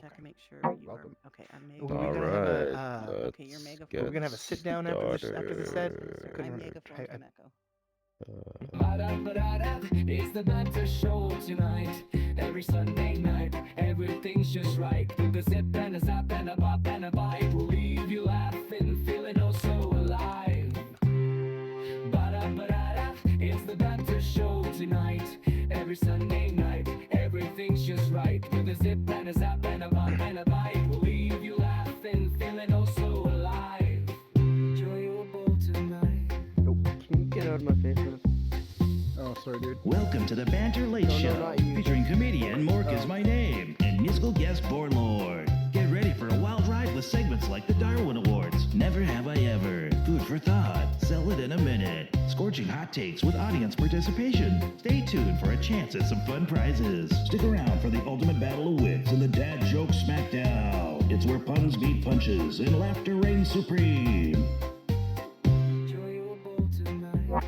check and make sure you are Welcome. okay. I'm Are Mega. we All gonna have right, Okay, you're let's Mega are we get gonna Phone. have a sit down after the set? I started. couldn't I'm remember. Mega Phone from Echo. It's the Banter Show tonight. Every Sunday night, everything's just right. With a zip and a zap and a bop and a bite, we'll leave you laughing, feeling oh so alive. Ba-da-ba-da-da, it's the Banter Show tonight. Every Sunday night, everything's just right. With a zip and a zap and a bop and a bite, we'll leave you laughing, feeling oh so alive. Enjoyable tonight. Can you get out of my face? Oh, sorry, dude. Welcome to the Banter Late No, Show, not you. featuring comedian Mork is my name and musical guest Borlord. Get ready for a wild ride with segments like the Darwin Awards, Never Have I Ever, Food for Thought, Sell It in a Minute, scorching hot takes with audience participation. Stay tuned for a chance at some fun prizes. Stick around for the ultimate battle of wits and the dad joke smackdown. It's where puns beat punches and laughter reigns supreme. Enjoyable tonight.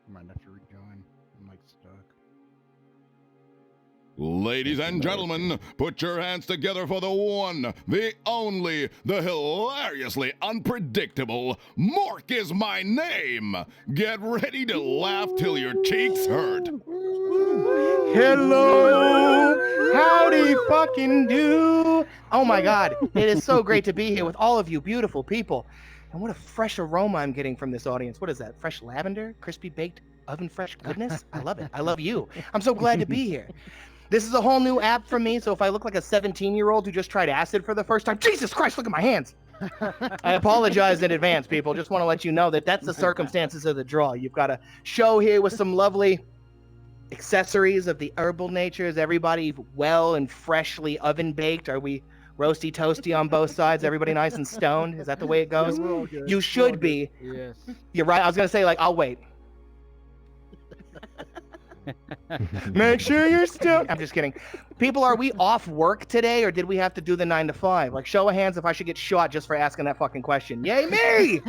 Might have to rejoin. I'm like stuck. Ladies and gentlemen, put your hands together for the one, the only, the hilariously unpredictable Mork is my name. Get ready to laugh till your cheeks hurt. Hello! Howdy fucking do! Oh my god, it is so great to be here with all of you beautiful people. And what a fresh aroma I'm getting from this audience. What is that? Fresh lavender? Crispy baked oven fresh goodness? I love it. I love you. I'm so glad to be here. This is a whole new app for me, so if I look like a 17-year-old who just tried acid for the first time, Jesus Christ, look at my hands! I apologize in advance, people. Just want to let you know that that's the circumstances of the draw. You've got a show here with some lovely accessories of the herbal nature. Is everybody well and freshly oven baked? Are we roasty toasty on both sides? Everybody nice and stoned? Is that the way it goes? We're all good. You We're all should good. be. Yes. You're right. I was gonna say, like, I'll wait. Make sure you're stoned. I'm just kidding. People, are we off work today, or did we have to do the 9 to 5? Like, show of hands if I should get shot just for asking that fucking question. Yay me!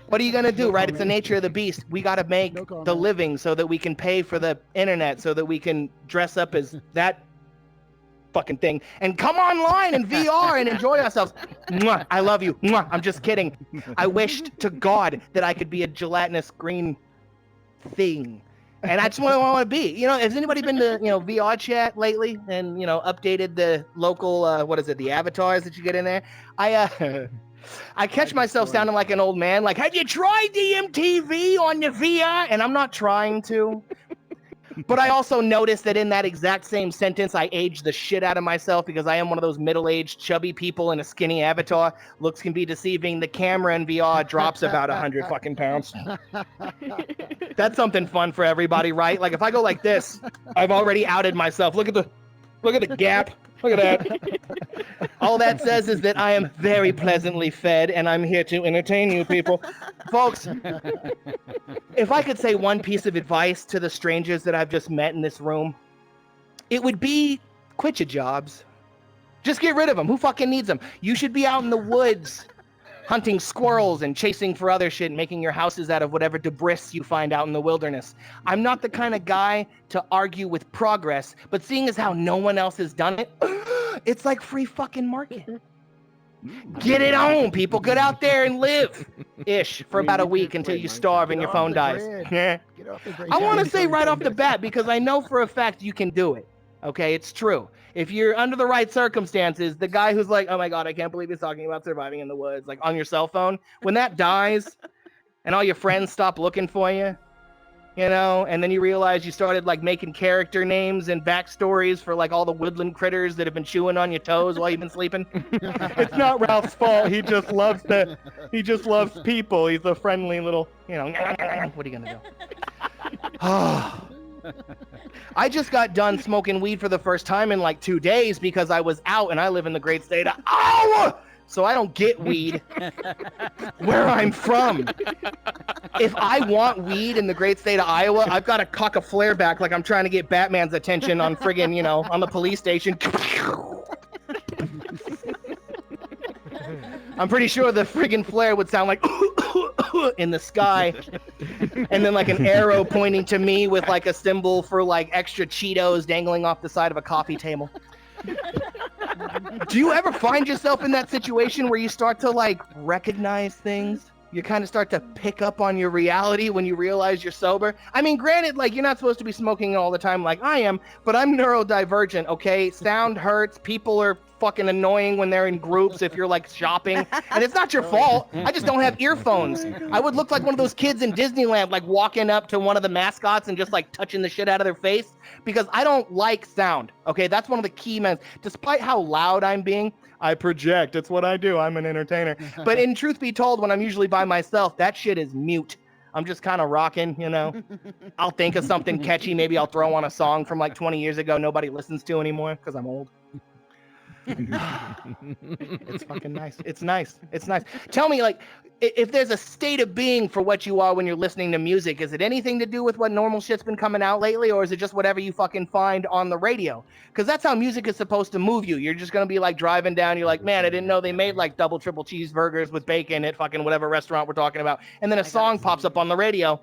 What are you gonna do, right? It's the nature of the beast. We gotta make No comment. the living so that we can pay for the internet, so that we can dress up as that fucking thing and come online in VR and enjoy ourselves. Mwah, I love you. Mwah, I'm just kidding. I wished to God that I could be a gelatinous green thing. And I just want to be. You know, has anybody been to, VR chat lately and, updated the local, the avatars that you get in there? I catch myself sounding like an old man. Like, have you tried DMTV on the VR? And I'm not trying to. But I also noticed that in that exact same sentence, I aged the shit out of myself because I am one of those middle-aged, chubby people in a skinny avatar. Looks can be deceiving. The camera in VR drops about 100 fucking pounds. That's something fun for everybody, right? Like if I go like this, I've already outed myself. Look at the gap. Look at that. All that says is that I am very pleasantly fed, and I'm here to entertain you people. Folks, if I could say one piece of advice to the strangers that I've just met in this room, it would be quit your jobs. Just get rid of them. Who fucking needs them? You should be out in the woods hunting squirrels and chasing for other shit and making your houses out of whatever debris you find out in the wilderness. I'm not the kind of guy to argue with progress, but seeing as how no one else has done it, it's like free fucking market. Get it on, people. Get out there and live, for about a week until you starve and your phone dies. Get off the grid. I want to say right off the bat, because I know for a fact you can do it. Okay, it's true. If you're under the right circumstances, the guy who's like, oh my God, I can't believe he's talking about surviving in the woods, like on your cell phone, when that dies and all your friends stop looking for you, and then you realize you started like making character names and backstories for like all the woodland critters that have been chewing on your toes while you've been sleeping. It's not Ralph's fault. He just loves people. He's a friendly little, what are you gonna do? I just got done smoking weed for the first time in like 2 days because I was out and I live in the great state of Iowa, so I don't get weed where I'm from. If I want weed in the great state of Iowa, I've got to cock a flare back like I'm trying to get Batman's attention on friggin', on the police station. I'm pretty sure the friggin' flare would sound like in the sky. and then like an arrow pointing to me with like a symbol for like extra Cheetos dangling off the side of a coffee table. Do you ever find yourself in that situation where you start to like recognize things? You kind of start to pick up on your reality when you realize you're sober. I mean, granted, like you're not supposed to be smoking all the time like I am, but I'm neurodivergent, okay? Sound hurts. People are fucking annoying when they're in groups if you're like shopping. And it's not your fault. I just don't have earphones. I would look like one of those kids in Disneyland, like walking up to one of the mascots and just like touching the shit out of their face because I don't like sound, okay? That's one of the key men. Despite how loud I'm being, I project. It's what I do. I'm an entertainer. But in truth be told, when I'm usually by myself, that shit is mute. I'm just kind of rocking, you know? I'll think of something catchy. Maybe I'll throw on a song from like 20 years ago nobody listens to anymore because I'm old. It's fucking nice. It's nice. It's nice. Tell me, like, if there's a state of being for what you are when you're listening to music, is it anything to do with what normal shit's been coming out lately, or is it just whatever you fucking find on the radio? Because that's how music is supposed to move you. You're just gonna be like driving down, you're like, man, I didn't know they made like double, triple cheeseburgers with bacon at fucking whatever restaurant we're talking about. And then a song pops up on the radio.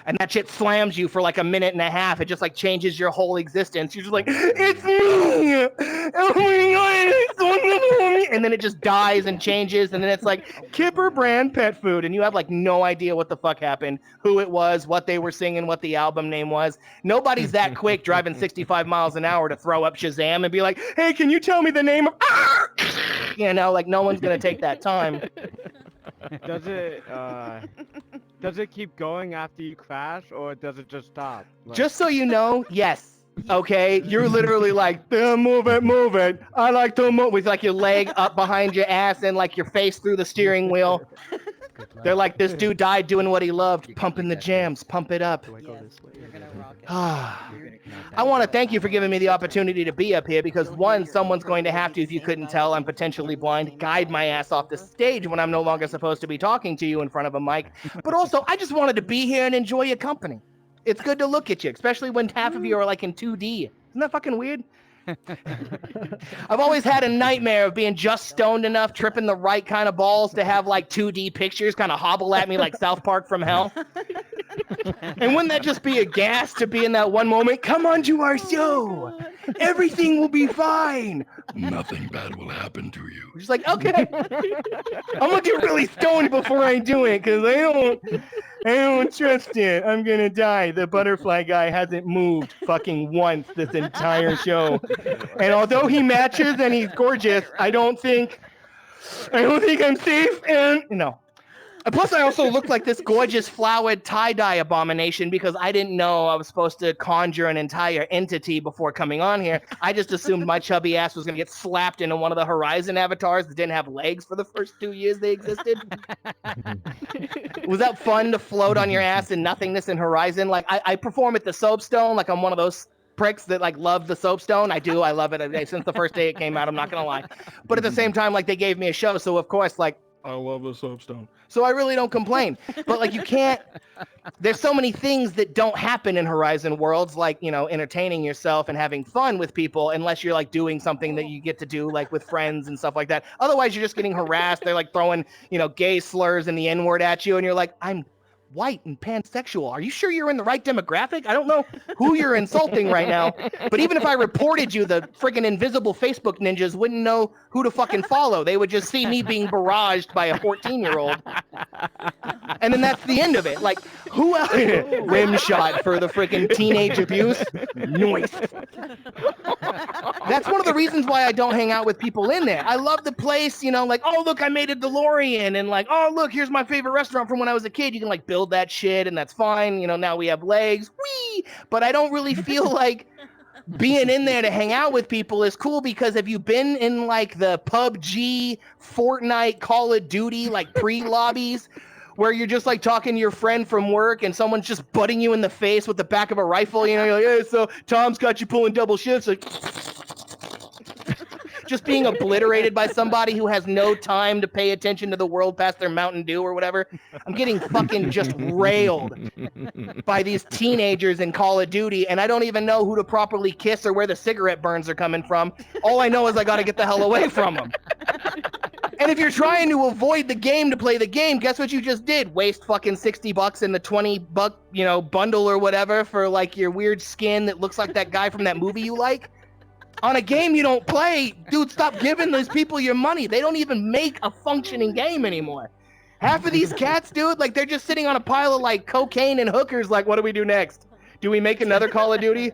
And that shit slams you for like a minute and a half. It just like changes your whole existence. You're just like, it's me! Oh my god, it's me! And then it just dies and changes. And then it's like Kipper brand pet food. And you have like no idea what the fuck happened, who it was, what they were singing, what the album name was. Nobody's that quick driving 65 miles an hour to throw up Shazam and be like, hey, can you tell me the name of... You know, like no one's going to take that time. Does it keep going after you crash, or does it just stop? Like... Just so you know, yes. Okay, you're literally like, move it. I like to move with like your leg up behind your ass and like your face through the steering wheel. They're like, this dude died doing what he loved, pumping the jams, pump it up. I want to thank you for giving me the opportunity to be up here because one, someone's going to have to, if you couldn't tell, I'm potentially blind, guide my ass off the stage when I'm no longer supposed to be talking to you in front of a mic. But also, I just wanted to be here and enjoy your company. It's good to look at you, especially when half of you are like in 2D. Isn't that fucking weird? I've always had a nightmare of being just stoned enough, tripping the right kind of balls to have like 2D pictures kind of hobble at me like South Park from hell. And wouldn't that just be a gas to be in that one moment? Come on to our show. Everything will be fine. Nothing bad will happen to you. Just like, okay. I'm gonna get really stoned before I do it because I don't trust it. I'm gonna die. The butterfly guy hasn't moved fucking once this entire show. And although he matches and he's gorgeous, I don't think I'm safe. And no. Plus, I also looked like this gorgeous flowered tie-dye abomination because I didn't know I was supposed to conjure an entire entity before coming on here. I just assumed my chubby ass was going to get slapped into one of the Horizon avatars that didn't have legs for the first 2 years they existed. Was that fun to float on your ass in nothingness in Horizon? Like, I perform at the Soapstone, like I'm one of those pricks that like love the Soapstone. I do. I love it. Since the first day it came out, I'm not going to lie. But at the same time, like they gave me a show. So of course, like, I love the Soapstone. So I really don't complain. But like you can't, there's so many things that don't happen in Horizon Worlds, like, you know, entertaining yourself and having fun with people, unless you're like doing something that you get to do like with friends and stuff like that. Otherwise, you're just getting harassed. They're like throwing, you know, gay slurs and the N-word at you. And you're like, I'm white and pansexual. Are you sure you're in the right demographic? I don't know who you're insulting right now. But even if I reported you, the friggin' invisible Facebook ninjas wouldn't know who to fucking follow. They would just see me being barraged by a 14-year-old. And then that's the end of it. Like, who else? Rim shot for the friggin' teenage abuse. Noise. That's one of the reasons why I don't hang out with people in there. I love the place, you know, like, oh, look, I made a DeLorean. And like, oh, look, here's my favorite restaurant from when I was a kid. You can like build that shit and that's fine. You know, now we have legs. Whee! But I don't really feel like being in there to hang out with people is cool because have you been in like the PUBG, Fortnite, Call of Duty, like pre-lobbies where you're just like talking to your friend from work and someone's just butting you in the face with the back of a rifle, you know, you're like, hey, so Tom's got you pulling double shifts, like just being obliterated by somebody who has no time to pay attention to the world past their Mountain Dew or whatever. I'm getting fucking just railed by these teenagers in Call of Duty, and I don't even know who to properly kiss or where the cigarette burns are coming from. All I know is I got to get the hell away from them. And if you're trying to avoid the game to play the game, guess what you just did? Waste fucking $60 in the $20, bundle or whatever for like your weird skin that looks like that guy from that movie you like. On a game you don't play, dude, stop giving those people your money. They don't even make a functioning game anymore. Half of these cats, dude, like they're just sitting on a pile of like cocaine and hookers. Like, what do we do next? Do we make another Call of Duty?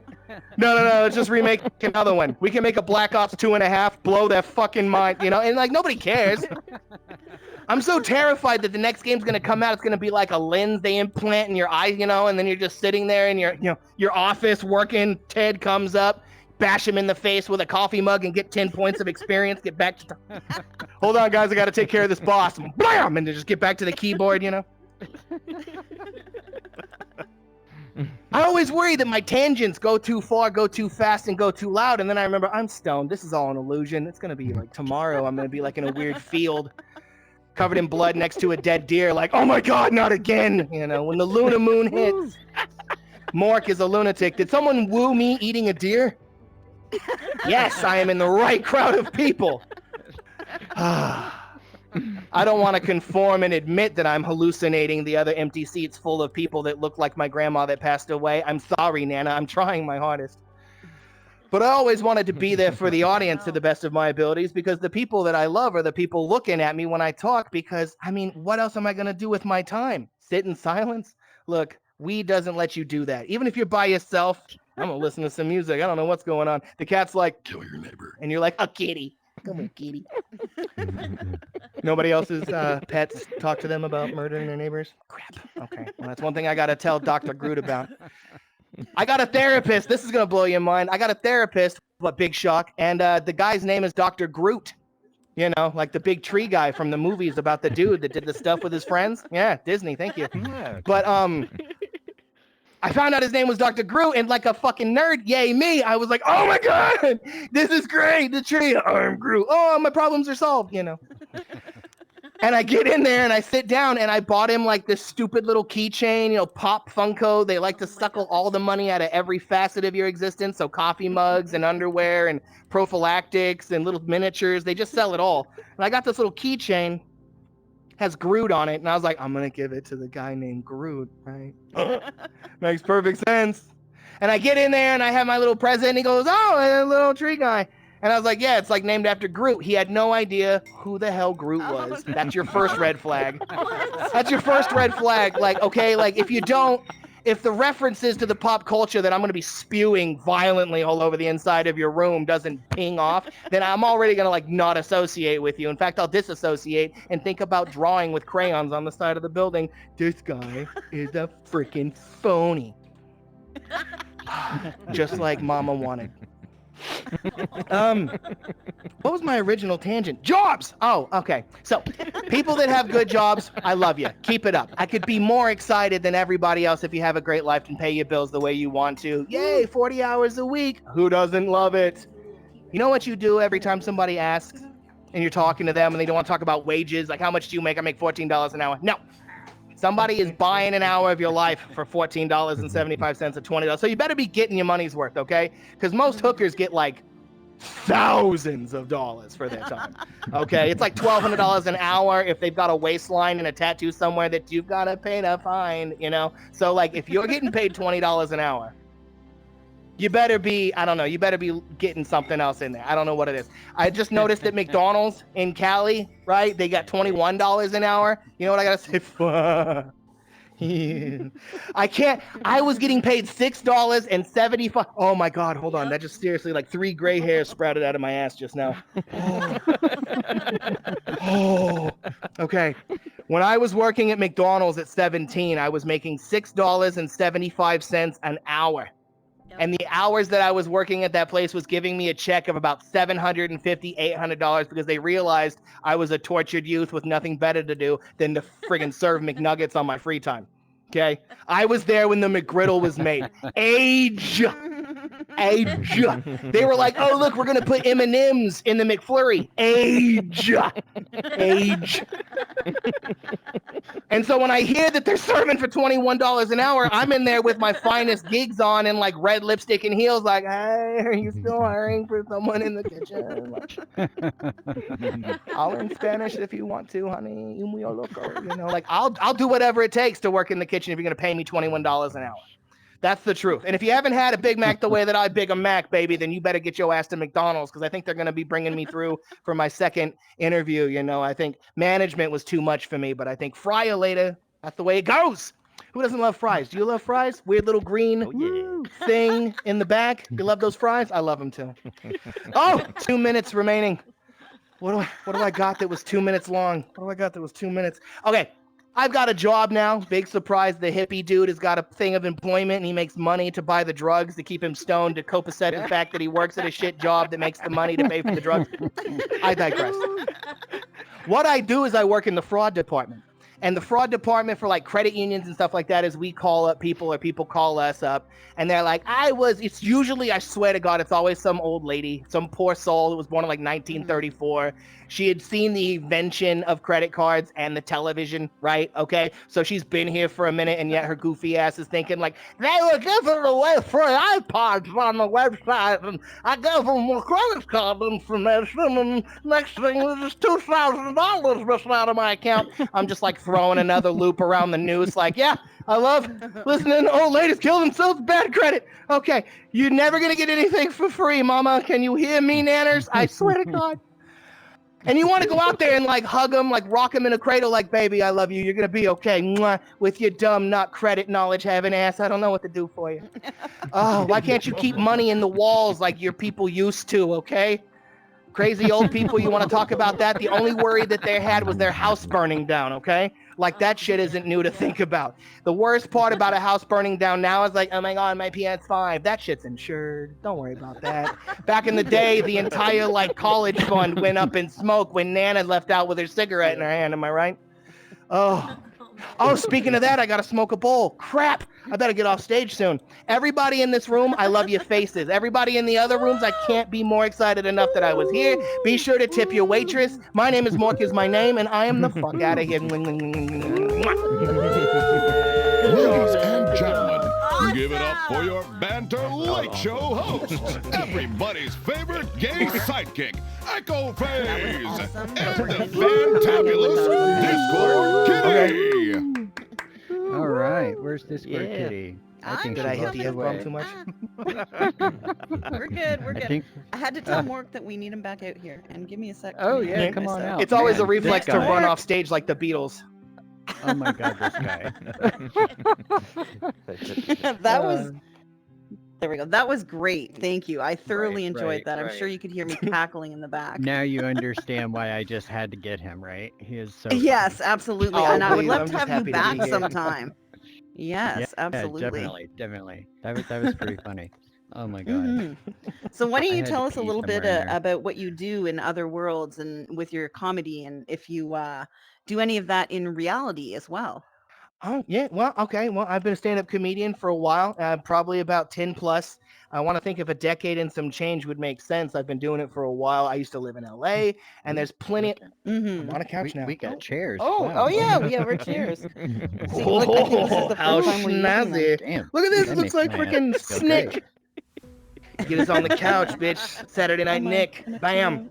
No, let's just remake another one. We can make a Black Ops 2.5, blow their fucking mind, and like nobody cares. I'm so terrified that the next game's gonna come out. It's gonna be like a lens they implant in your eye, and then you're just sitting there in your office working. Ted comes up, bash him in the face with a coffee mug and get 10 points of experience. Get back to, hold on guys, I gotta take care of this boss. Blam! And then just get back to the keyboard, I always worry that my tangents go too far, go too fast, and go too loud, and then I remember I'm stoned. This is all an illusion. It's gonna be like tomorrow. I'm gonna be like in a weird field, covered in blood next to a dead deer. Like, oh my God, not again! When the Luna Moon hits. Mork is a lunatic. Did someone woo me eating a deer? Yes, I am in the right crowd of people. I don't want to conform and admit that I'm hallucinating the other empty seats full of people that look like my grandma that passed away. I'm sorry, Nana. I'm trying my hardest. But I always wanted to be there for the audience to the best of my abilities, because the people that I love are the people looking at me when I talk, because, what else am I going to do with my time? Sit in silence? Look, weed doesn't let you do that. Even if you're by yourself, I'm going to listen to some music. I don't know what's going on. The cat's like, kill your neighbor. And you're like, a kitty. Come on, kitty. Nobody else's pets talk to them about murdering their neighbors? Crap. Okay. Well, that's one thing I got to tell Dr. Groot about. I got a therapist. This is going to blow your mind. I got a therapist. What big shock. And the guy's name is Dr. Groot. Like the big tree guy from the movies about the dude that did the stuff with his friends. Yeah, Disney. Thank you. But I found out his name was Dr. Groot, and like a fucking nerd, yay me, I was like, oh my God, this is great, the tree, I'm Groot. Oh, my problems are solved, And I get in there and I sit down and I bought him like this stupid little keychain, Pop Funko. They like to suckle all the money out of every facet of your existence. So coffee mugs and underwear and prophylactics and little miniatures, they just sell it all. And I got this little keychain, has Groot on it, and I was like, I'm gonna give it to the guy named Groot, right? Makes perfect sense. And I get in there and I have my little present, and he goes, oh, a little tree guy. And I was like, yeah, it's like named after Groot. He had no idea who the hell Groot was. That's your first red flag. That's your first red flag. Like, okay, like if the references to the pop culture that I'm going to be spewing violently all over the inside of your room doesn't ping off, then I'm already going to like not associate with you. In fact, I'll disassociate and think about drawing with crayons on the side of the building. This guy is a freaking phony. Just like Mama wanted. What was my original tangent? Jobs! Oh, okay. So, people that have good jobs, I love you. Keep it up. I could be more excited than everybody else if you have a great life and pay your bills the way you want to. Yay, 40 hours a week. Who doesn't love it? You know what you do every time somebody asks and you're talking to them and they don't want to talk about wages? Like, how much do you make? I make $14 an hour. No. Somebody is buying an hour of your life for $14.75 or $20. So you better be getting your money's worth, okay? Because most hookers get like thousands of dollars for their time. Okay, it's like $1,200 an hour if they've got a waistline and a tattoo somewhere that you've got to pay to find, So like if you're getting paid $20 an hour, you better be, you better be getting something else in there. I don't know what it is. I just noticed that McDonald's in Cali, right? They got $21 an hour. You know what I got to say? Fuck. I was getting paid $6.75. Oh my God, hold on. That just seriously, like 3 gray hairs sprouted out of my ass just now. Oh. Okay. When I was working at McDonald's at 17, I was making $6.75 an hour. And the hours that I was working at that place was giving me a check of about $750, $800 because they realized I was a tortured youth with nothing better to do than to friggin' serve McNuggets on my free time. Okay? I was there when the McGriddle was made. Age. They were like, oh, look, we're going to put M&Ms in the McFlurry. Age. And so when I hear that they're serving for $21 an hour, I'm in there with my finest gigs on and like red lipstick and heels, like, hey, are you still hiring for someone in the kitchen? I'll in Spanish if you want to, honey. Un muy loco. You know, like I'll do whatever it takes to work in the kitchen if you're gonna pay me $21 an hour. That's the truth. And if you haven't had a Big Mac the way that I Big a Mac, baby, then you better get your ass to McDonald's, because I think they're going to be bringing me through for my second interview. You know, I think management was too much for me, but I think fryer later, that's the way it goes. Who doesn't love fries? Do you love fries? Weird little green thing in the back. You love those fries? I love them too. Oh, 2 minutes remaining. What do I got that was 2 minutes long? What do I got that was 2 minutes? Okay. I've got a job now. Big surprise. The hippie dude has got a thing of employment and he makes money to buy the drugs to keep him stoned, to copacetic the fact that he works at a shit job that makes the money to pay for the drugs. I digress. What I do is I work in the fraud department. And the fraud department for like credit unions and stuff like that is we call up people or people call us up and they're like, it's usually, I swear to God, it's always some old lady, some poor soul who was born in like 1934. She had seen the invention of credit cards and the television, right? Okay. So she's been here for a minute and yet her goofy ass is thinking like, they were giving away free iPods on the website and I gave them a credit card information and next thing was just $2,000 missing out of my account. I'm just like throwing another loop around the news like, yeah, I love listening to old ladies kill themselves, bad credit. Okay, you're never going to get anything for free, mama. Can you hear me, nanners? I swear to God. And you want to go out there and like hug them, like rock them in a cradle like, baby, I love you. You're going to be okay. Mwah. With your dumb, not credit knowledge having ass. I don't know what to do for you. Oh, why can't you keep money in the walls like your people used to, okay? Crazy old people, you want to talk about that? The only worry that they had was their house burning down, okay? Like that shit isn't new to think about. The worst part about a house burning down now is like, oh my God, my PS5. That shit's insured. Don't worry about that. Back in the day, the entire like college fund went up in smoke when Nana left out with her cigarette in her hand. Am I right? Oh, speaking of that, I got to smoke a bowl. Crap. I better get off stage soon. Everybody in this room, I love your faces. Everybody in the other rooms, I can't be more excited enough that I was here. Be sure to tip your waitress. My name is Mork is my name, and I am the fuck out of here. Ladies and gentlemen, give it up for your Banter Light Show host, everybody's favorite gay sidekick, Echo Phase, and the fantabulous Discord Kitty. All right, where's Discord Yeah. Kitty? Did I hit the F-bomb too much? We're good. We're I good. think- I had to tell Mork that we need him back out here, and give me a sec. to Oh, introduce yeah, come on myself. out. It's always a Man, reflex this to guy. run off stage like the Beatles. Oh my God, this guy. That was. There we go. That was great. Thank you. I thoroughly enjoyed right, that. I'm sure you could hear me cackling in the back. Now you understand why I just had to get him, right? He is so Yes, absolutely. Oh, and I would please, love I'm to just have happy you to be back here. sometime. Yes, Yeah, absolutely. definitely. That was pretty funny. Oh my God. Mhm. So why don't I you had to tell us a pee little bit somewhere in there. about what you do in other worlds and with your comedy, and if you do any of that in reality as well? Oh, yeah. Well, okay. Well, I've been a stand-up comedian for a while, probably about 10 plus. I want to think if a decade and some change would make sense. I've been doing it for a while. I used to live in LA, and there's plenty. I'm on a couch now. We got chairs. Oh, Wow. oh yeah, we're cheers. See, Oh, look, I think this is the how first time we're using them. snazzy. Damn. Look at this. That Looks makes like my ass freaking feel Snick. great. Get us on the couch, bitch. Saturday Night Am I Nick. gonna Bam. feel-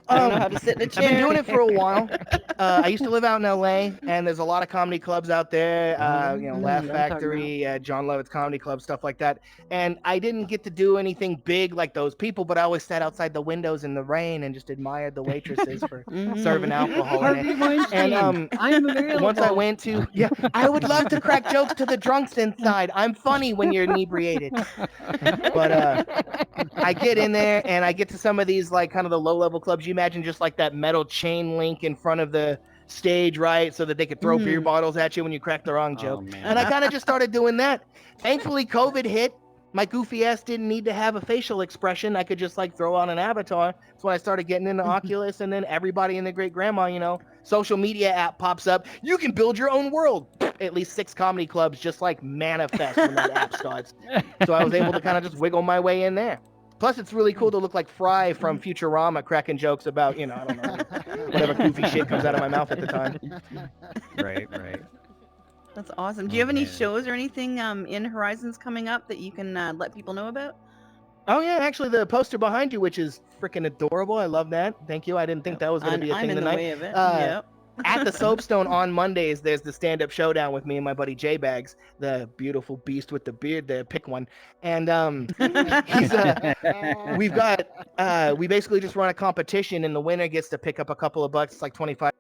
I don't know how to sit in a I've chair. been doing it for a while. I used to live out in LA, and there's a lot of comedy clubs out there. Laugh I'm talking Factory, John Lovett's Comedy Club, stuff like that. And I didn't get to do anything big like those people, but I always sat outside the windows in the rain and just admired the waitresses for serving alcohol in Harvey it. Weinstein. And I'm available. once I went to, I would love to crack jokes to the drunks inside. I'm funny when you're inebriated. But I get in there and I get to some of these like kind of the low level clubs. You imagine just like that metal chain link in front of the stage, right? So that they could throw beer bottles at you when you crack the wrong joke. man. And I kind of just started doing that. Thankfully, COVID hit. My goofy ass didn't need to have a facial expression. I could just like throw on an avatar. That's when I started getting into Oculus, and then everybody and their great grandma, social media app pops up. You can build your own world. At least 6 comedy clubs just like manifest when that app starts. So I was able to kind of just wiggle my way in there. Plus, it's really cool to look like Fry from Futurama cracking jokes about, I don't know, whatever goofy shit comes out of my mouth at the time. Right, right. That's awesome. Do Oh, you have any man. shows or anything in Horizons coming up that you can let people know about? Oh, yeah, actually, the poster behind you, which is freaking adorable. I love that. Thank you. I didn't think that was going to be a I'm thing in the tonight. way of it. At the Soapstone on Mondays, there's the stand-up showdown with me and my buddy J-Bags, the beautiful beast with the beard, the pick one. And he's we basically just run a competition, and the winner gets to pick up a couple of bucks, like $25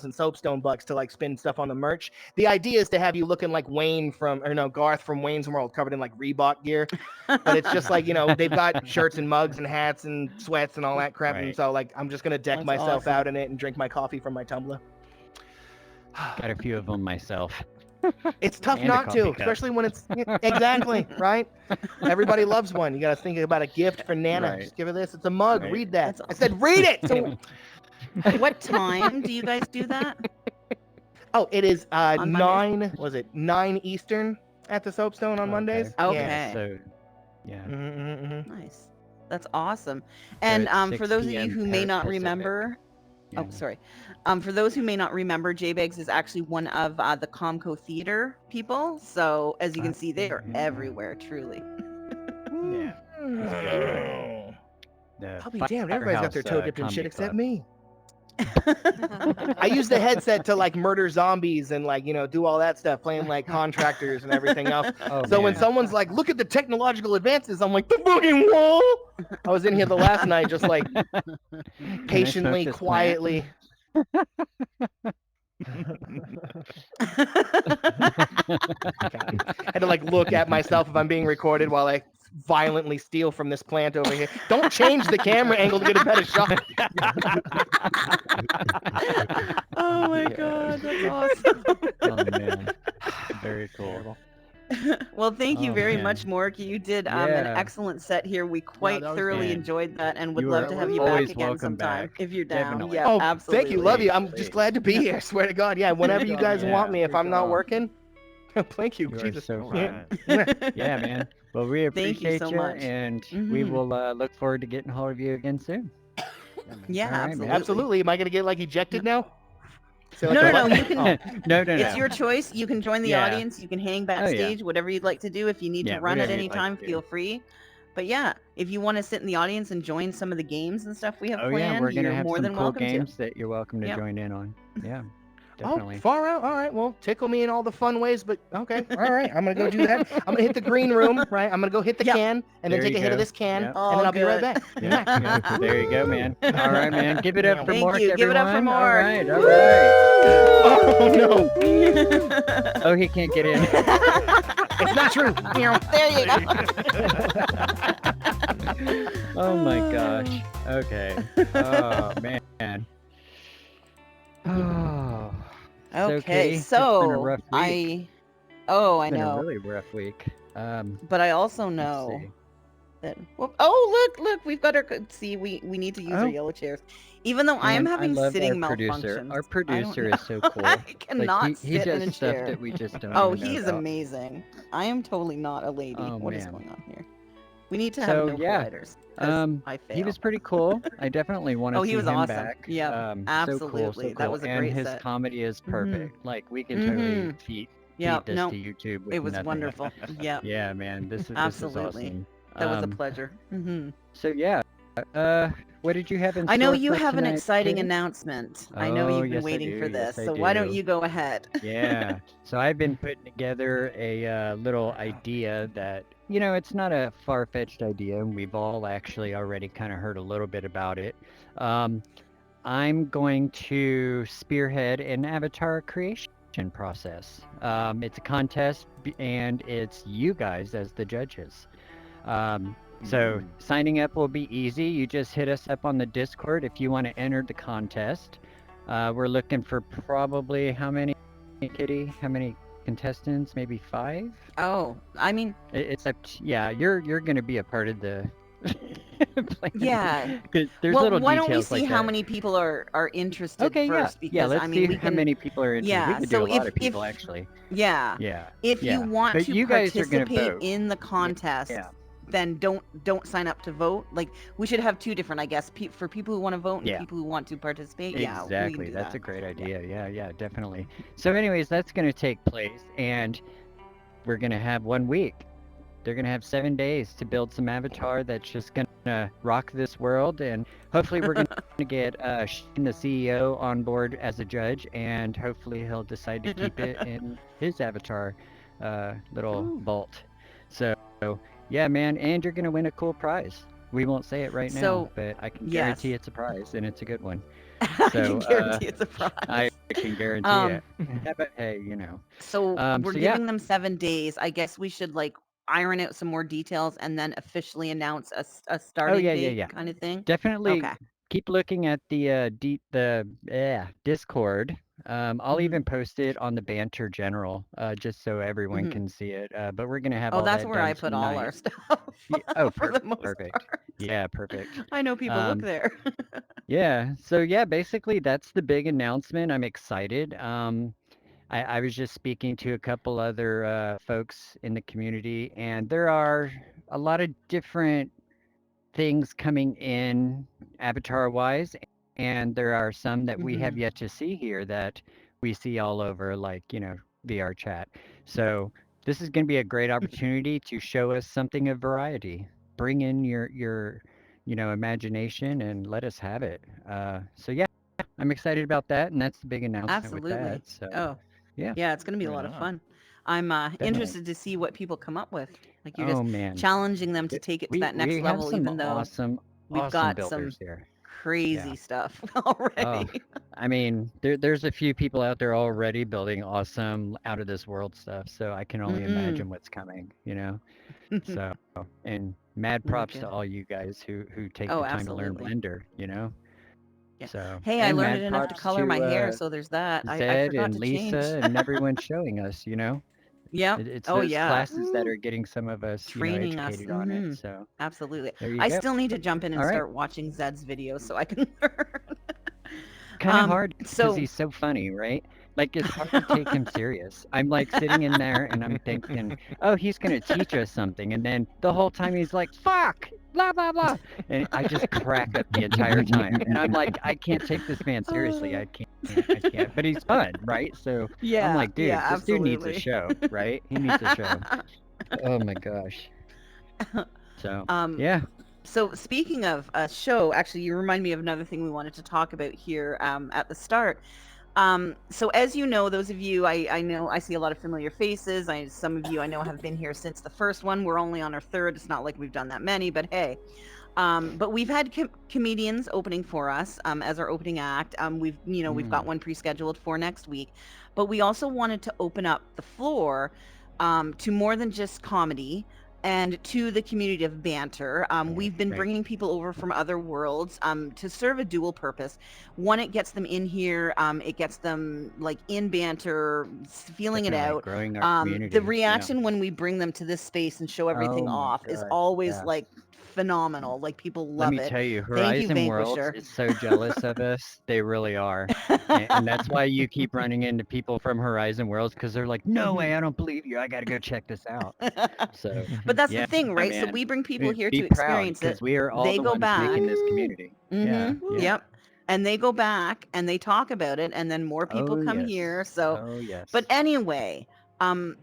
in Soapstone bucks to like spend stuff on the merch. The idea is to have you looking like Garth from Wayne's World, covered in like Reebok gear. But it's just like, they've got shirts and mugs and hats and sweats and all that crap. And Right. so like I'm just gonna deck That's myself awesome. out in it and drink my coffee from my tumbler. Got a few of them myself. It's tough And a not coffee to, cup. especially when it's exactly right. Everybody loves one. You got to think about a gift for Nana. Right. Just give her this. It's a mug. Right. Read that. That's I said, read it. So, what time do you guys do that? Oh, it is On Mondays? 9. Was it 9 Eastern at the Soapstone on Mondays? Okay. Yeah. So, yeah. Nice. That's awesome. And it's for 6 those of you p.m. who may not Pacific. remember, Yeah. oh, sorry. For those who may not remember, J-Bags is actually one of the Comco Theater people. So as you can see, they are everywhere, truly. Yeah. Mm. The I'll be damned. Everybody's got their toe Firehouse, dipped in shit Comedy except Club. me. I use the headset to like murder zombies and like, do all that stuff, playing like contractors and everything else. Oh, So when man. someone's like, look at the technological advances, I'm like, the fucking wall. I was in here the last night just like Can I smoke patiently, this plant? quietly. Had to like look at myself if I'm being recorded while I violently steal from this plant over here. Don't change the camera angle to get a better shot. Oh my god, that's awesome. Oh, man. Very cool. Well, thank you Oh, very man. much, Mork. You did an Yeah. excellent set here. We quite that was thoroughly great. enjoyed that and would You love are to have you back always again welcome sometime back. if you're down. Definitely. Yeah, Oh, absolutely. thank you. Love you. I'm Please. just glad to be here. Swear to God. Yeah, whenever you guys Yeah. want me, if I'm not Good job. working. Thank you. You are Jesus. so Yeah. fun. Yeah, man. Well, we Thank you appreciate so you, much. and we Mhm. will look forward to getting a hold of you again soon. Yeah, All right, man. absolutely. Absolutely. Am I going to get like ejected now? So, No, like, no, what? no. You can. No, no, It's no. your choice. You can join the Yeah. audience. You can hang yeah. backstage. Whatever you'd like to do. If you need Yeah, to run at whatever any you'd like time, to do. feel free. But yeah, if you want to sit in the audience and join some of the games and stuff we have Oh planned, yeah, we're gonna you're have more some than cool welcome games that you're welcome to Yep. join in on. Yeah, Oh, definitely. far out. All right. Well, tickle me in all the fun ways, but okay. All right. I'm going to go do that. I'm going to hit the green room, right? I'm going to go hit the Yep. can and then There take you a hit of go. this can, Yep. and then I'll be right good. back. Yeah, yeah, there you go, man. All right, man. Give it up for Thank Mark, you. Give it up for everyone. All Mark. right, all right. Oh, no. Oh, he can't get in. It's not true. There you go. Oh my gosh. Okay. Oh man. Oh. Okay, It's been a so rough week. I It's been know, a really rough week. but I also Let's know see. that. Oh, look, we've got our. See, we need to use our Oh. yellow chairs. Even though I am Man, having love sitting our producer. malfunctions. Our I don't producer know. is so cool. I Like cannot he sit in does a stuff chair. that we just don't. Oh, even know he is about. amazing. I am totally not a lady. Oh, What is man. going on here? We need to have So, no yeah, providers. 'Cause I fail. He was pretty cool. I definitely want to Oh, see he was him awesome. back. Yep, So cool, so absolutely. cool. That was a and great his set. comedy is Mhm. perfect. Like we can totally Mhm. feed Yep. this No, to YouTube. With it was nothing. wonderful. Yeah, Yeah, man, this is absolutely. awesome. That was a pleasure. So yeah, what did you have in I know store you for have an tonight, exciting Katie? announcement. I know Oh, you've been yes, I waiting for do. this, Yes, I so why don't do. you go ahead? Yeah. So I've been putting together a little idea that, it's not a far-fetched idea, and we've all actually already kind of heard a little bit about it. I'm going to spearhead an avatar creation process. It's a contest, and it's you guys as the judges. So signing up will be easy. You just hit us up on the Discord if you want to enter the contest. We're looking for probably how many, Kitty? How many contestants? Maybe 5? Oh, I mean, It's up to, yeah, you're going to be a part of the plan. yeah. 'Cause there's Well, little why don't we details see like how that. many people are interested Okay, yeah. first? Yeah, Because let's I mean, see we how can. many people are interested. We Yeah, could so do a lot if- of people, if- actually. Yeah. Yeah. If yeah. you want But to you guys are gonna participate vote. in the contest, Yeah. then don't sign up to vote. Like we should have two different, I guess, for people who want to vote and Yeah. people who want to participate. Yeah, we can Exactly. do That's that. a great idea. Yeah, definitely. So, anyways, that's going to take place, and we're going to have 1 week. They're going to have 7 days to build some avatar that's just going to rock this world, and hopefully, we're going to get Shane, the CEO, on board as a judge, and hopefully, he'll decide to keep it in his avatar little Ooh. vault. So, yeah, man, and you're going to win a cool prize. We won't say it right now, So, but I can yes. guarantee it's a prize, and it's a good one. I So, can guarantee it's a prize. I can guarantee Um, it. Yeah, but hey, you know. So we're So yeah, giving them 7 days. I guess we should like iron out some more details and then officially announce a oh starting yeah, date yeah. kind of thing. Definitely Okay. keep looking at the Discord. I'll Mhm. even post it on the Banter General, just so everyone Mhm. can see it. But we're gonna have Oh, all that's that where I done put all our tonight. stuff Oh, for the most perfect. part. Yeah, perfect. I know people look Um, there. yeah. So yeah, basically that's the big announcement. I'm excited. I was just speaking to a couple other folks in the community, and there are a lot of different things coming in avatar wise, and there are some that we have Mhm. yet to see here that we see all over, like, VR chat. So this is going to be a great opportunity to show us something of variety. Bring in your imagination and let us have it. So yeah, I'm excited about that, and that's the big announcement with Absolutely. that. So Oh, yeah, yeah, it's going to be a Right lot of on. fun. I'm definitely. interested to see what people come up with. Like you're Oh just man, challenging them to Th- take it to we that next we have level, some even though we've awesome got some builders here. Yeah. crazy stuff Oh, already. I mean, there's a few people out there already building awesome out of this world stuff, so I can only Mm-mm. imagine what's coming. So, and mad props to Wicked. all you guys who take Oh, the time to learn absolutely. Blender. Yeah. So, Hey, I and learned it mad enough to props color my hair, to so there's that. I Zed forgot and to Lisa change. and everyone showing us. Yep. It's Oh those yeah. classes that are getting some of us, Training us. educated on it. Mm-hmm. So, Absolutely. there you I go. still need to jump in and All right. start watching Zed's videos so I can learn. Kind of hard because So he's so funny, right? Like, it's hard to take him serious. I'm like sitting in there and I'm thinking, oh, he's going to teach us something. And then the whole time he's like, fuck, blah, blah, blah. And I just crack up the entire time. And I'm like, I can't take this man seriously. I can't. But he's fun, right? So I'm yeah, like, yeah, dude, this dude needs a absolutely. show, right? He needs a show. Oh my gosh. So, um yeah, So speaking of a show, actually, you remind me of another thing we wanted to talk about here at the start. So as you know, those of you, I know I see a lot of familiar faces. Some of you I know have been here since the first one. We're only on our third. It's not like we've done that many, but hey. But we've had comedians opening for us as our opening act. We've got one pre-scheduled for next week, but we also wanted to open up the floor to more than just comedy and to the community of banter. We've been right. bringing people over from other worlds to serve a dual purpose. One, it gets them in here. It gets them like in banter, feeling it Definitely out. growing our community. The Yeah. reaction when we bring them to this space and show everything Oh my off is gosh. always Yeah. like phenomenal. Like people Let love me it. tell you, Thank you, Horizon Worlds Vanquisher. is so jealous of us. They really are. And that's why you keep running into people from Horizon Worlds because they're like, no Mhm. way, I don't believe you. I got to go check this out. So, But that's the yeah, thing, right? So man. we bring people here Be to proud experience because it. we are all They the go ones back. making this community. Yeah, yeah. Yep. And they go back and they talk about it, and then more people Oh, come yes. here. So, Oh, yes. but anyway, um,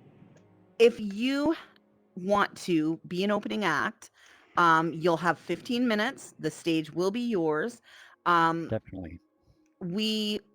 if you want to be an opening act, you'll have 15 minutes. The stage will be yours. Um, Definitely.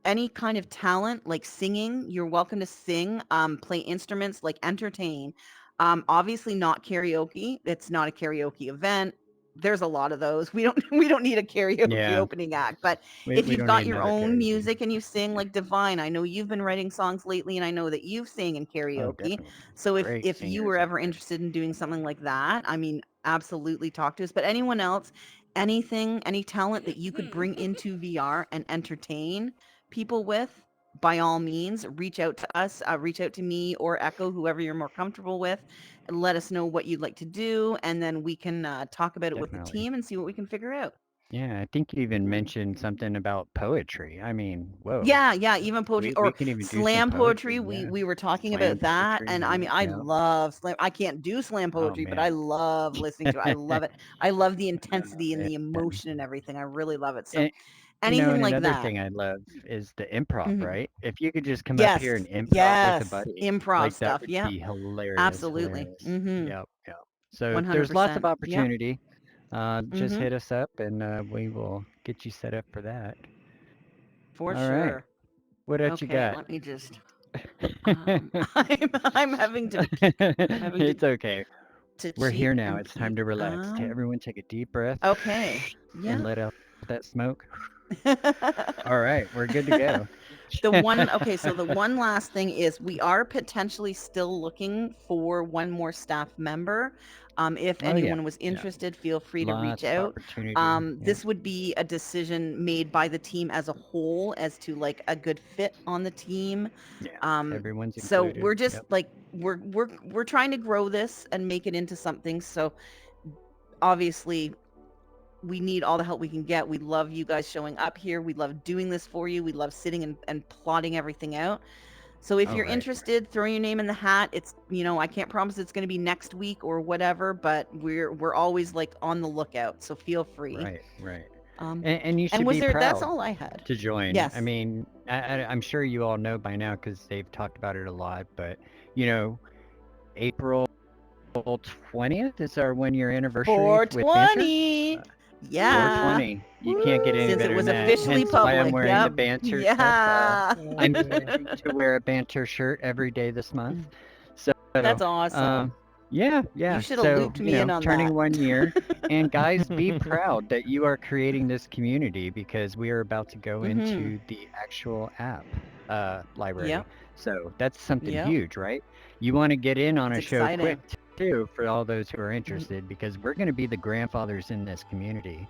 any kind of talent like singing, you're welcome to sing, play instruments, like entertain. Obviously not karaoke. It's not a karaoke event. There's a lot of those. We don't need a karaoke Yeah. opening act, but if We you've don't need got your another own karaoke. music and you sing like Divine, I know you've been writing songs lately and I know that you've sang in Oh, karaoke. definitely. So Great if you were singers out ever there. interested in doing something like that, I mean, absolutely talk to us. But anyone else, anything, any talent that you could bring into VR and entertain people with, by all means, reach out to us, reach out to me or Echo, whoever you're more comfortable with, and let us know what you'd like to do. And then we can talk about it with the Definitely. team and see what we can figure out. Yeah, I think you even mentioned something about poetry. I mean, whoa. Yeah, even poetry We or can even do some slam poetry. poetry. We Yeah. we were talking Slam about that, poetry. and I Yeah. mean, I Yeah. love slam. I can't do slam Oh poetry, but I man. love listening to it. I love it. I love the Oh intensity and the man. emotion and everything. I really love it. So And anything and like another that. thing I love is the improv, Mhm. right? If you could just come up here and Yes, improv with a yes, buddy, improv like that stuff. would Yep, be hilarious, absolutely. hilarious. Mhm. Yep, yep. So there's lots of 100%. Yep. opportunity. Just Mhm. hit us up and we will get you set up for that. For All right. sure. What else you Okay, got? let me just. I'm having to peek. I'm having It's okay. to We're here cheek now. and It's time peep. to relax. Everyone take a deep breath Okay. and Yeah. let out that smoke. All right, we're good to go. So the one last thing is we are potentially still looking for one more staff member. If Oh yeah. anyone was Yeah. interested, feel free to reach Lots of out. opportunity. Yep. This would be a decision made by the team as a whole as to like a good fit on the team. Yeah. Um, Everyone's so included. we're just Yep. like we're trying to grow this and make it into something. So obviously we need all the help we can get. We love you guys showing up here. We love doing this for you. We love sitting and plotting everything out. So if All you're right. interested, throw your name in the hat. It's, I can't promise it's going to be next week or whatever, but we're always like on the lookout. So feel free. Right. Right. Um And you and should was be there that's proud all I had. to join. I Yes. mean, I'm sure you all know by now because they've talked about it a lot. But you know, April 20th is our 1 year anniversary with Banter. 420. Yeah. 420. You can't get any Since it better was than that. officially Hence why I'm public. wearing the Yep. Banter stuff. Yeah. I'm pledging to wear a Banter shirt every day this month. So, That's awesome. yeah, You yeah. should have So, looped me in on turning that. 1 year. And guys, be proud that you are creating this community because we are about to go Mhm. into the actual app library. Yep. So that's something Yep. huge, right? You want to get in on It's a show quick exciting. too for all those who are interested because we're going to be the grandfathers in this community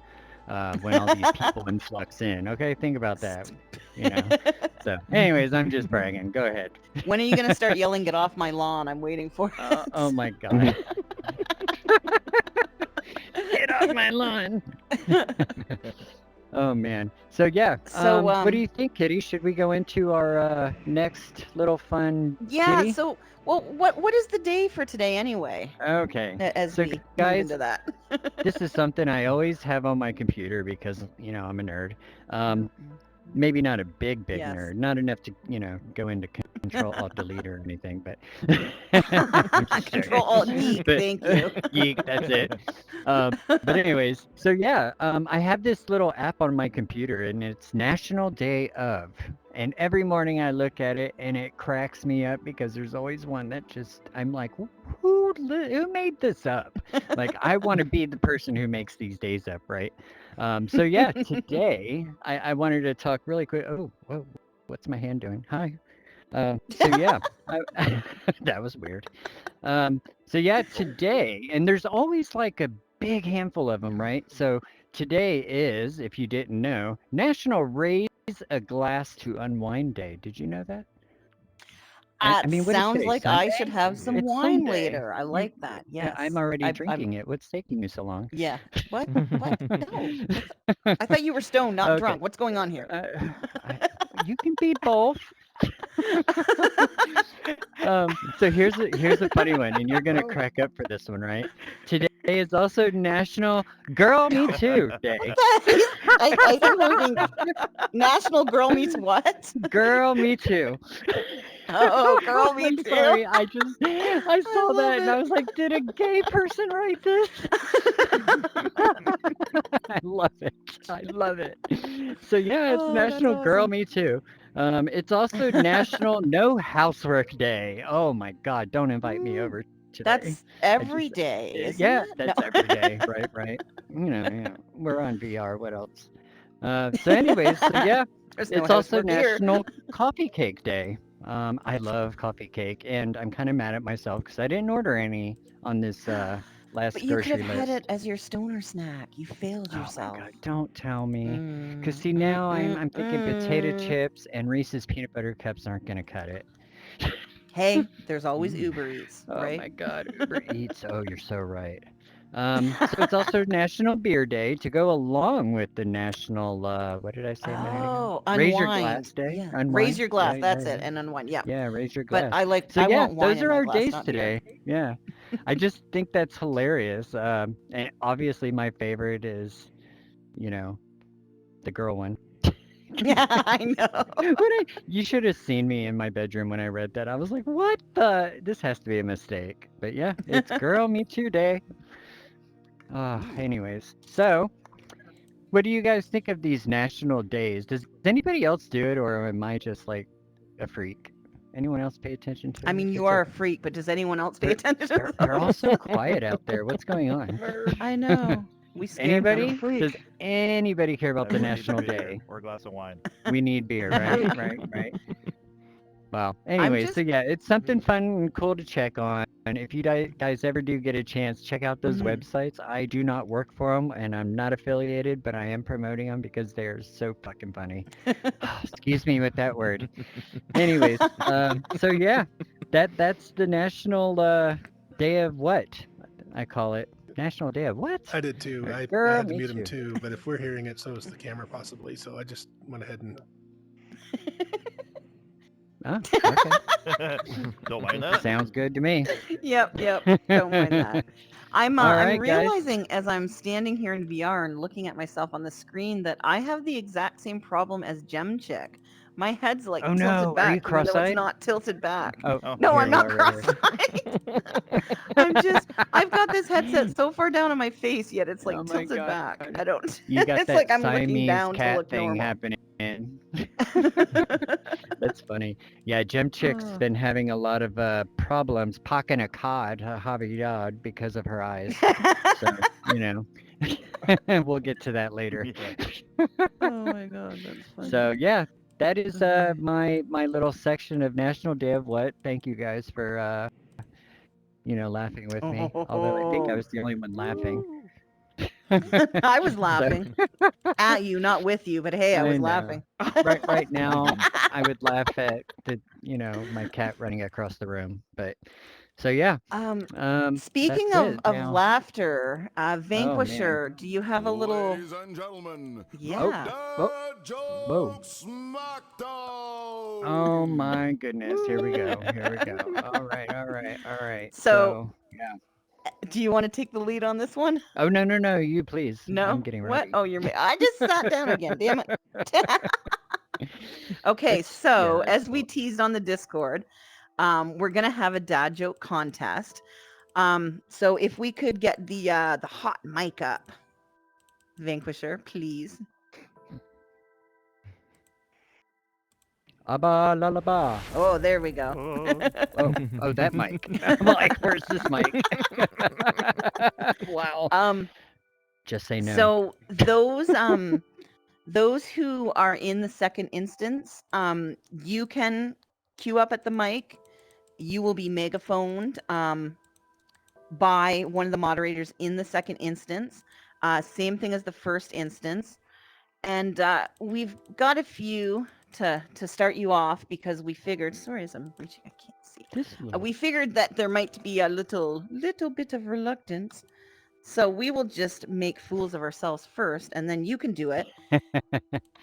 when all these people influx in. Okay, think about that. So, anyways, I'm just bragging. Go ahead. When are you going to start yelling, "Get off my lawn"? I'm waiting for it. Oh my god. Get off my lawn. Oh man. So yeah. So, What do you think, Kitty? Should we go into our next little fun yeah, ditty? so well, what is the day for today anyway? Okay. As So we move guys, into that. this is something I always have on my computer because I'm a nerd. Maybe not a big Yes. nerd, not enough to go into Control Alt Delete or anything, but I'm just Control joking. Alt Geek, But thank you. geek, that's it. But anyways, so yeah, I have this little app on my computer, and it's National Day of. And every morning I look at it, and it cracks me up because there's always one that I'm like, who made this up? Like, I want to be the person who makes these days up, right? So yeah, today I wanted to talk really quick. Oh, whoa, what's my hand doing? Hi. So yeah, that was weird. So yeah, today, and there's always like a big handful of them, right? So today is, if you didn't know, National Raise a Glass to Unwind Day. Did you know that? I mean, what is Sounds today? like I Sunday? should have some It's wine Sunday. later. I like that. I'm Yes. already I'm drinking it. What's taking you so long? yeah. What? What? No. I thought you were stoned, not Okay. drunk. What's going on here? You can be both. So here's a funny one, and you're gonna crack up for this one, right? Today is also National Girl Me Too Day. I think we're being National Girl Meets what? Girl Me Too. Oh, Girl Me I'm Too. sorry. I saw love that and I it. was like, did a gay person write this? I love it. I love it. So yeah, it's Oh, that's National Girl awesome. Me Too. It's also National No Housework Day. Oh my God! Don't invite me Ooh, over today. that's I every just day, isn't yeah, it? that's No. every day. Right. We're on VR. What else? So anyways, so yeah, There's no it's also housework here. National Coffee Cake Day. I love coffee cake, and I'm kind of mad at myself because I didn't order any on this last But you could have grocery had it list. as your stoner snack. You failed Oh my yourself. God, don't tell me. Because Mm, see, mm, now mm, I'm thinking potato mm. chips and Reese's peanut butter cups aren't going to cut it. Hey, there's always Mm. Uber Eats, Oh right? my God, Uber Eats. Oh, you're so right. So it's also National Beer Day to go along with the National, what did I say a minute ago? Oh, Raise Your unwind. Glass Day. Yeah. Raise Unwind. your glass. Yeah, That's yeah, it. yeah. And unwind. Yeah. Yeah, raise your But glass. I So yeah, want wine those in are my our glass, days not beer. today. Yeah. I just think that's hilarious. And obviously my favorite is, you know, the girl one. Yeah, I know. You should have seen me in my bedroom when I read that. I was like, what the? This has to be a mistake. But yeah, it's Girl Me Too Day. Anyways, so what do you guys think of these national days? Does anybody else do it, or am I just like a freak? Anyone else pay attention to I it? mean, you It's are like a freak, but does anyone else pay they're attention to they're all those? so quiet out there. What's going on? I know. We scared them. Anybody? Does anybody care about the Everyone needs National beer Day? or a glass of wine. We need beer, right? Right, right. Well, I'm anyway, so just yeah, it's something fun and cool to check on. And if you guys ever do get a chance, check out those Mhm. websites. I do not work for them, and I'm not affiliated, but I am promoting them because they're so fucking funny. Excuse me with that word. Anyways, so yeah, that's the National Day of what? I call it National Day of what? I did too. I Girl, had to me mute him too. too, but if we're hearing it, so is the camera possibly. So I just went ahead and Oh, okay. Don't mind that. Sounds good to me. Yep, don't mind that. I'm All I'm right, guys. realizing as I'm standing here in VR and looking at myself on the screen that I have the exact same problem as Gem Chick. My head's like Oh tilted no, are you back, even though it's cross-eyed? not tilted back. Oh, Oh, No, here I'm we not are right here. cross-eyed. I've got this headset so far down on my face, yet it's like Oh my tilted back. God. I don't. You got It's that like I'm looking Siamese down to cat look thing normal. happening. That's funny. Yeah, Gem Chick's Oh. been having a lot of problems pocking a cod, a hobby dog, because of her eyes. So, you know, we'll get to that later. Yeah. Oh my god, that's funny. So yeah, that is Okay. my little section of National Day of What. Thank you guys for laughing with me. Although I think I Oh. was the only one laughing. I was So laughing at you, not with you, but hey, I I was know. laughing. Right now, I would laugh at my cat running across the room. But so yeah, Speaking that's it of now. laughter, Oh man. Vanquisher, do you have a little? Ladies and gentlemen, Yeah. Whoa, Dad whoa. Joke Smackdown! Oh my goodness. Here we go. Here we go. All right. All right. All right. So, Yeah. do you want to take the lead on this one? Oh no. You please. I'm No? getting What? ready. Oh, I just sat down again. Damn it. Okay, so Yeah, as we teased on the Discord, we're gonna have a dad joke contest. So if we could get the hot mic up, Vanquisher, please. Abba la la ba. Oh, there we go. Oh, that mic. I'm like, where's this mic? Wow. Just say no. So those who are in the second instance, you can queue up at the mic. You will be megaphoned by one of the moderators in the second instance. Same thing as the first instance. And we've got a few to start you off because we figured, sorry, as I'm reaching, I can't see. This little- We figured that there might be a little bit of reluctance. So we will just make fools of ourselves first, and then you can do it.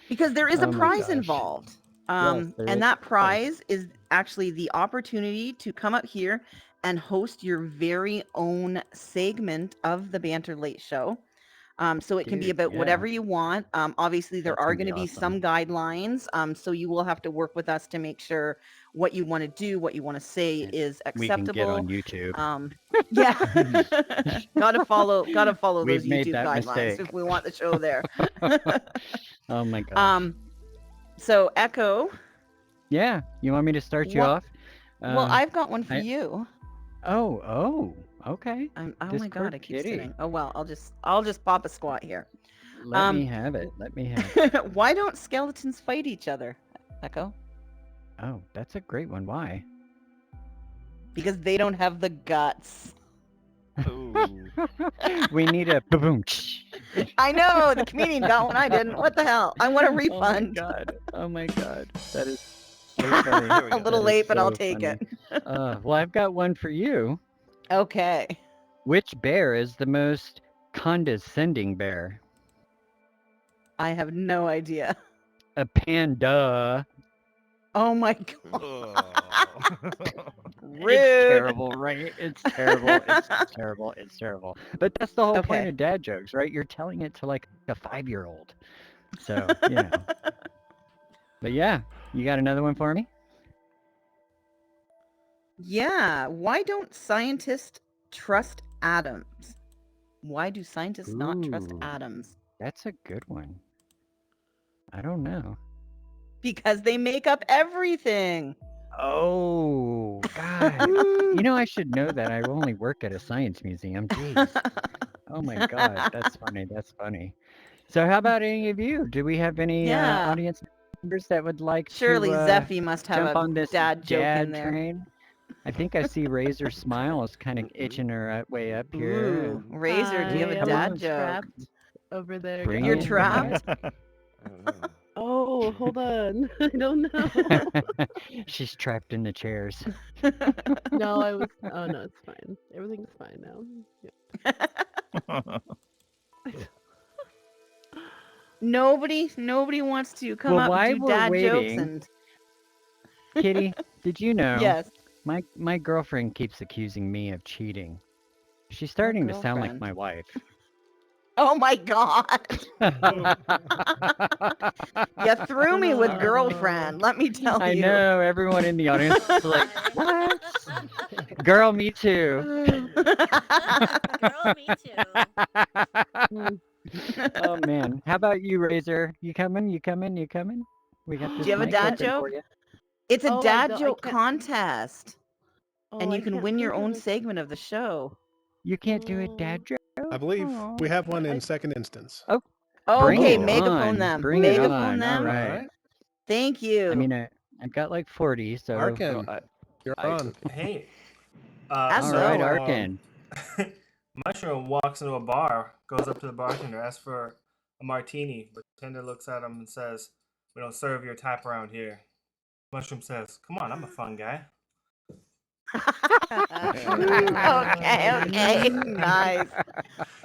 Because there is a Oh my prize gosh. involved. Yes, there is And that a prize. prize is actually the opportunity to come up here and host your very own segment of the Banter Late Show. So it can be Dude, about yeah. whatever you want. Obviously, there That's are gonna going be to be some guidelines. So you will have to work with us to make sure what you want to do, what you want to say is We can get acceptable. on YouTube. Yeah, gotta follow those We've made YouTube that guidelines mistake. if we want the show there. Oh my gosh. So Echo. Yeah, you want me to start you What- off? Well, I've got one for I- you. Oh, okay. Oh my Discord god, I keep kitty. sitting. Oh well, I'll just pop a squat here. Let me have it. Let me have it. Why don't skeletons fight each other, Echo? Oh, that's a great one. Why? Because they don't have the guts. Ooh. We need a boom. I know the comedian got one. I didn't. What the hell? I want a Oh my refund. god. Oh my god. That is so funny. A little That is late, but I'll so take funny. it. Well, I've got one for you. Okay. Which bear is the most condescending bear? I have no idea. A panda. Oh my god. It's Rude. terrible, right? It's terrible. It's terrible. It's terrible. But that's the whole point Okay. of dad jokes, right? You're telling it to like a 5-year-old. So, you know. But yeah, you got another one for me? Yeah. Why don't scientists trust atoms? Why do scientists not trust Ooh. atoms? That's a good one. I don't know. Because they make up everything. Oh, God. You know, I should know that. I only work at a science museum. Jeez. Oh my God. That's funny. That's funny. So how about any of you? Do we have any Yeah. audience members that would like Surely to Zeffy must have jump a on this dad joke in dad there. train? I think I see Razor Smile is kind of itching her way up here. Ooh, Razor, do you have a Come dad on. joke? Trapped over there. Bring You're it. trapped? Oh, hold on. I don't know. She's trapped in the chairs. No, I was. Oh no, it's fine. Everything's fine now. Yeah. Nobody wants to come Well, up while and do we're dad jokes waiting, and Kitty, did you know yes. my girlfriend keeps accusing me of cheating? She's starting to sound like girlfriend? my wife. Oh my god. You threw me with girlfriend, let me tell I you. know, everyone in the audience is like, what? Girl, me too. Girl, me too. Oh man, how about you, Razor? You coming? You coming? You coming? We got this Do you have a mic dad open joke? for you. It's a Oh, I dad don't- I joke can't- contest. And Oh, you I can can't win your think of own it. segment of the show. You can't do a dad joke? I believe Aw. we have one in I- second instance. Bring Okay, it megaphone on. them. Bring it Megaphone on. them. All right. All right. Thank you. I mean, I've got like 40, so. Arkin, you're on. Hey. All right, Arkin. Mushroom walks into a bar, goes up to the bartender, asks for a martini. Bartender looks at him and says, "We don't serve your type around here." Mushroom says, "Come on, I'm a fun guy." Okay, nice.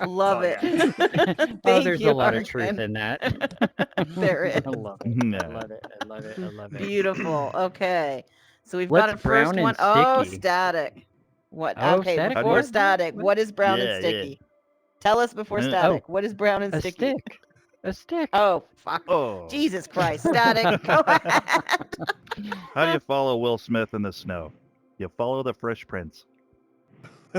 Love That's all I it. Oh, Thank there's you, a lot of truth Arkin. in that. There is. I love it. No. I love it. I love it. I love it. Beautiful. Okay. So we've What's got a brown first and one. Oh, sticky? static. What? Oh, Okay, static. before What? static, what is brown and Yeah, yeah. sticky? Tell us before Oh, static. What is brown and A sticky? stick. A stick. Oh, fuck. Oh. Jesus Christ. Static. Go ahead. How do you follow Will Smith in the snow? You follow the Fresh Prince.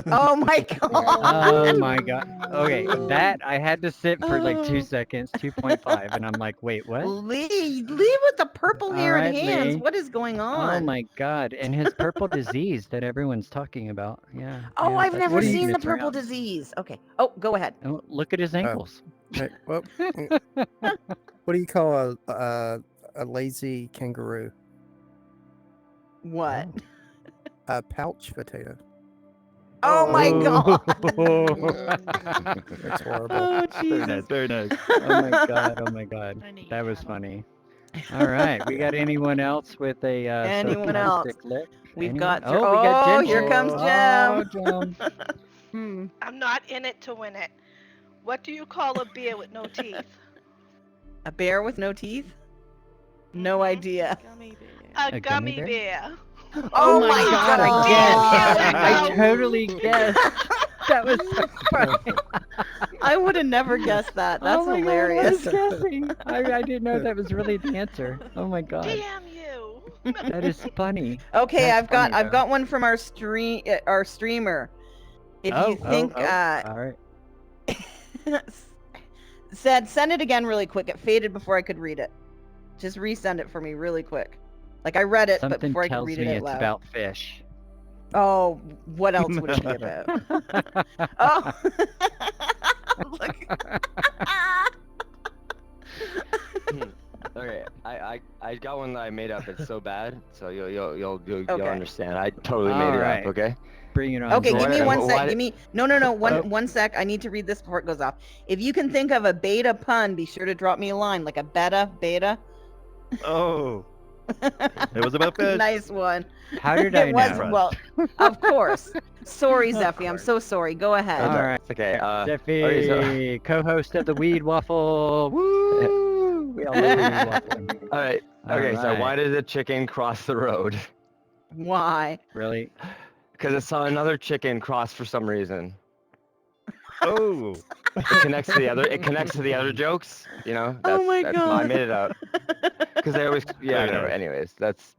Oh my god. Oh my god. Okay, that I had to sit for like 2 Oh. seconds, 2.5, and I'm like, wait, what? Lee with the purple hair and Alright, hands. Lee. What is going on? Oh my god, and his purple disease that everyone's talking about. Yeah. Oh, yeah, I've that's never what seen the gets purple around. disease. Okay. Oh, go ahead. Oh, look at his ankles. Okay, well, what do you call a lazy kangaroo? What? A pouch potato. Oh my god. That's horrible. Oh Very Jesus. nice. Very nice. Oh my god, oh my god. Funny. That was funny. All right, we got anyone else with a Anyone else? sarcastic lip? We've Anyone? got Oh, we got oh, Jen. here comes Oh, Jem. Jem. I'm not in it to win it. What do you call a beer with no teeth? A bear with no teeth? No idea. A gummy gummy bear? bear. Oh my god, I guessed. I I totally guessed. That was so funny. I would have never guessed that. That's Oh my hilarious. God, I was guessing. I didn't know that was really the answer. Oh my god. Damn you. That is funny. Okay, That's funny, I've though. got one from our streamer. If you think all right. send it again really quick. It faded before I could read it. Just resend it for me really quick. Like I read it, but Something before I could tells read me it out it's loud. about fish. Oh, what else would it be about? Oh, look. Okay, I got one that I made up. It's so bad, so you'll Okay. understand. I totally made All it right. up. Okay. Bring it on. Okay, So give me what- one sec. what- Give me no. Oh. One sec. I need to read this before it goes off. If you can think of a beta pun, be sure to drop me a line, like a beta. Oh. It was about fish. Nice one. How did It I was know? well, of course. Sorry, Of Zeffy. I'm course. so sorry. Go ahead. All right. It's okay. Zeffy, co-host of the Weed Waffle. Woo! We all love Weed Waffle. All right. All Okay. So why right. did the chicken cross the road? Why? Really? Because it saw another chicken cross for some reason. Oh. It connects to the other. It connects to the other jokes. You know. Oh my I God. made it up. Because they always. Yeah. I know. Okay. Anyways, that's.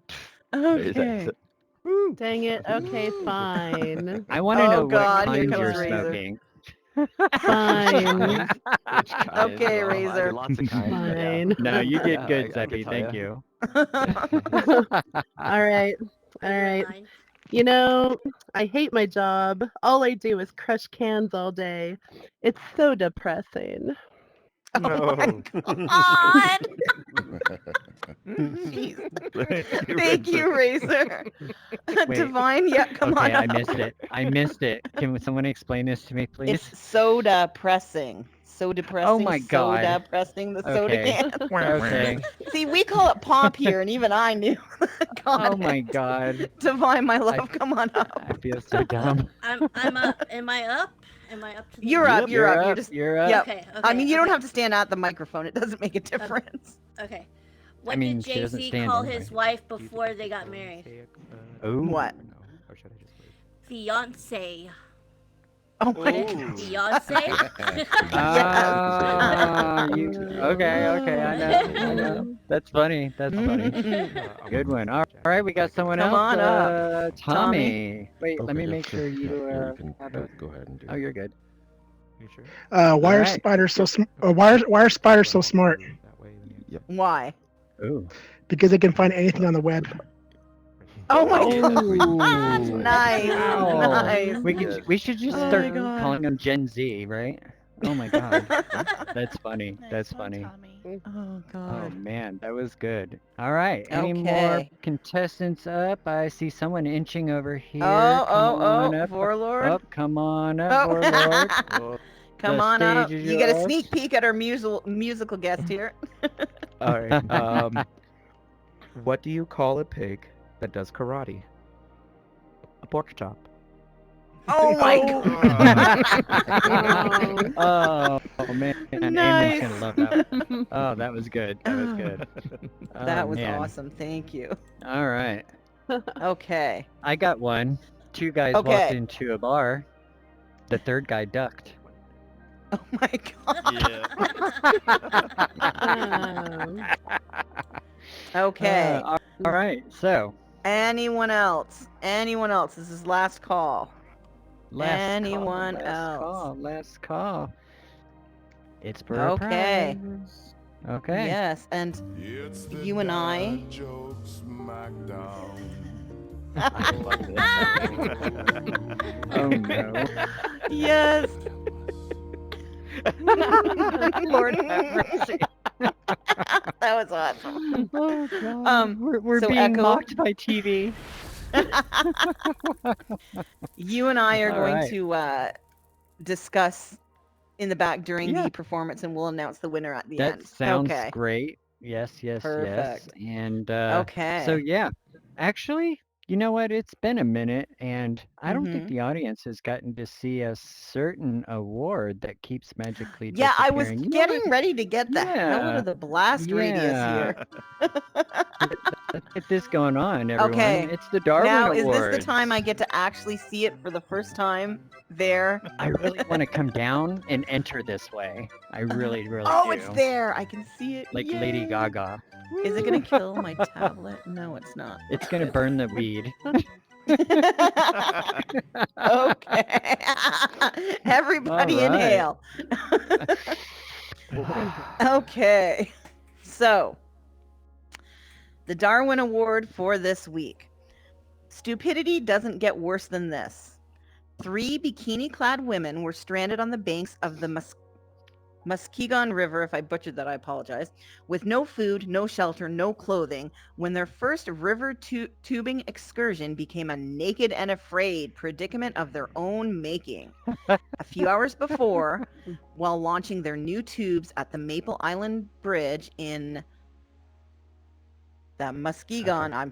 Okay. Dang it. Okay, fine. I want to know what God, here kind comes you're Razor. smoking. Fine. Which kind? Okay, Well, Razor. lots of kinds. But yeah. Fine. No, you did Yeah, good, I could Zeffy. tell Thank ya. you. All right. All right. You know, I hate my job. All I do is crush cans all day. It's so depressing. Oh my No. God. Jeez. Thank you, Razor. Wait. Divine, yeah, come Okay, on I up. missed it. I missed it. Can someone explain this to me, please? It's soda pressing. So depressing. my Soda God. pressing the soda Okay. can. Okay. See, we call it pop here, and even I knew. God, Oh my God. Divine, my love, come on up. I feel so dumb. I'm up. Am I up? Am I up to the You're up. You're up. You're just. You're up. Yep. Okay, I mean, you don't okay. have to stand at the microphone. It doesn't make a difference. Okay. What mean, did she doesn't Jay-Z stand call on the his wife before they got married? Ooh. What? Fiance. Oh Get my it? God. Fiance? Ah, okay, I know. That's funny. That's funny. Good one. All right, we got someone Come else. on up, Tommy. Wait, let Okay, me yeah, make sure, sure you yeah, you can have a... go ahead and do Oh, it. you're good. You sure? Why are Alright. spiders so why are spiders so smart? Yep. Why? Ooh. Because they can find anything on the web. Oh my Oh. God. Nice. Wow. Nice. We should just Oh start my God. calling them Gen Z, right? Oh my God. That's funny. That's funny. Oh Oh God. man, that was good. All right, any more Okay. contestants up? I see someone inching over here. Oh, Come on oh, up. Warlord. Up, come on up, Oh. Warlord. Oh, Come the on up. stage is You get a yours. sneak peek at our musical guest here. All right. What do you call a pig that does karate? A pork chop. Oh my Oh man, Nice. Amy's gonna love that one. Oh, that was good. That was good. That Oh, was man. awesome. Thank you. All right. Okay. I got one. Two guys walked Okay. into a bar. The third guy ducked. Oh my God. Okay. All right. So, Anyone else? Anyone else? This is last call. Anyone else? Last call. It's for Okay. a prize. Okay. Yes, and you and I. Oh no. Yes. Lord have mercy. That was awesome. Oh God. We're so being Echo, mocked by TV. you and I are All going right. to discuss in the back during Yeah. the performance, and we'll announce the winner at the That end. sounds Okay. great. Yes, yes, Perfect. yes. And Okay. so yeah, actually, you know what? It's been a minute, and I don't think Mhm. the audience has gotten to see a certain award that keeps magically Yeah, I was disappearing. You know getting what? ready to get the hell out Yeah. of the blast radius Yeah. here. Let's get this going on, everyone. Okay. It's the Darwin Now, is Awards. this the time I get to actually see it for the first time there? I really want to come down and enter this way. I really, really Oh, do. it's there. I can see it. Like Lady Yay. Gaga. Is it going to kill my tablet? No, it's not. It's gonna burn the weed. Okay. Everybody All right. inhale. Okay. So, the Darwin Award for this week. Stupidity doesn't get worse than this. 3 bikini-clad women were stranded on the banks of the Muskegon River, if I butchered that, I apologize, with no food, no shelter, no clothing, when their first river tubing excursion became a naked and afraid predicament of their own making. A few hours before, while launching their new tubes at the Maple Island Bridge in the Muskegon, I'm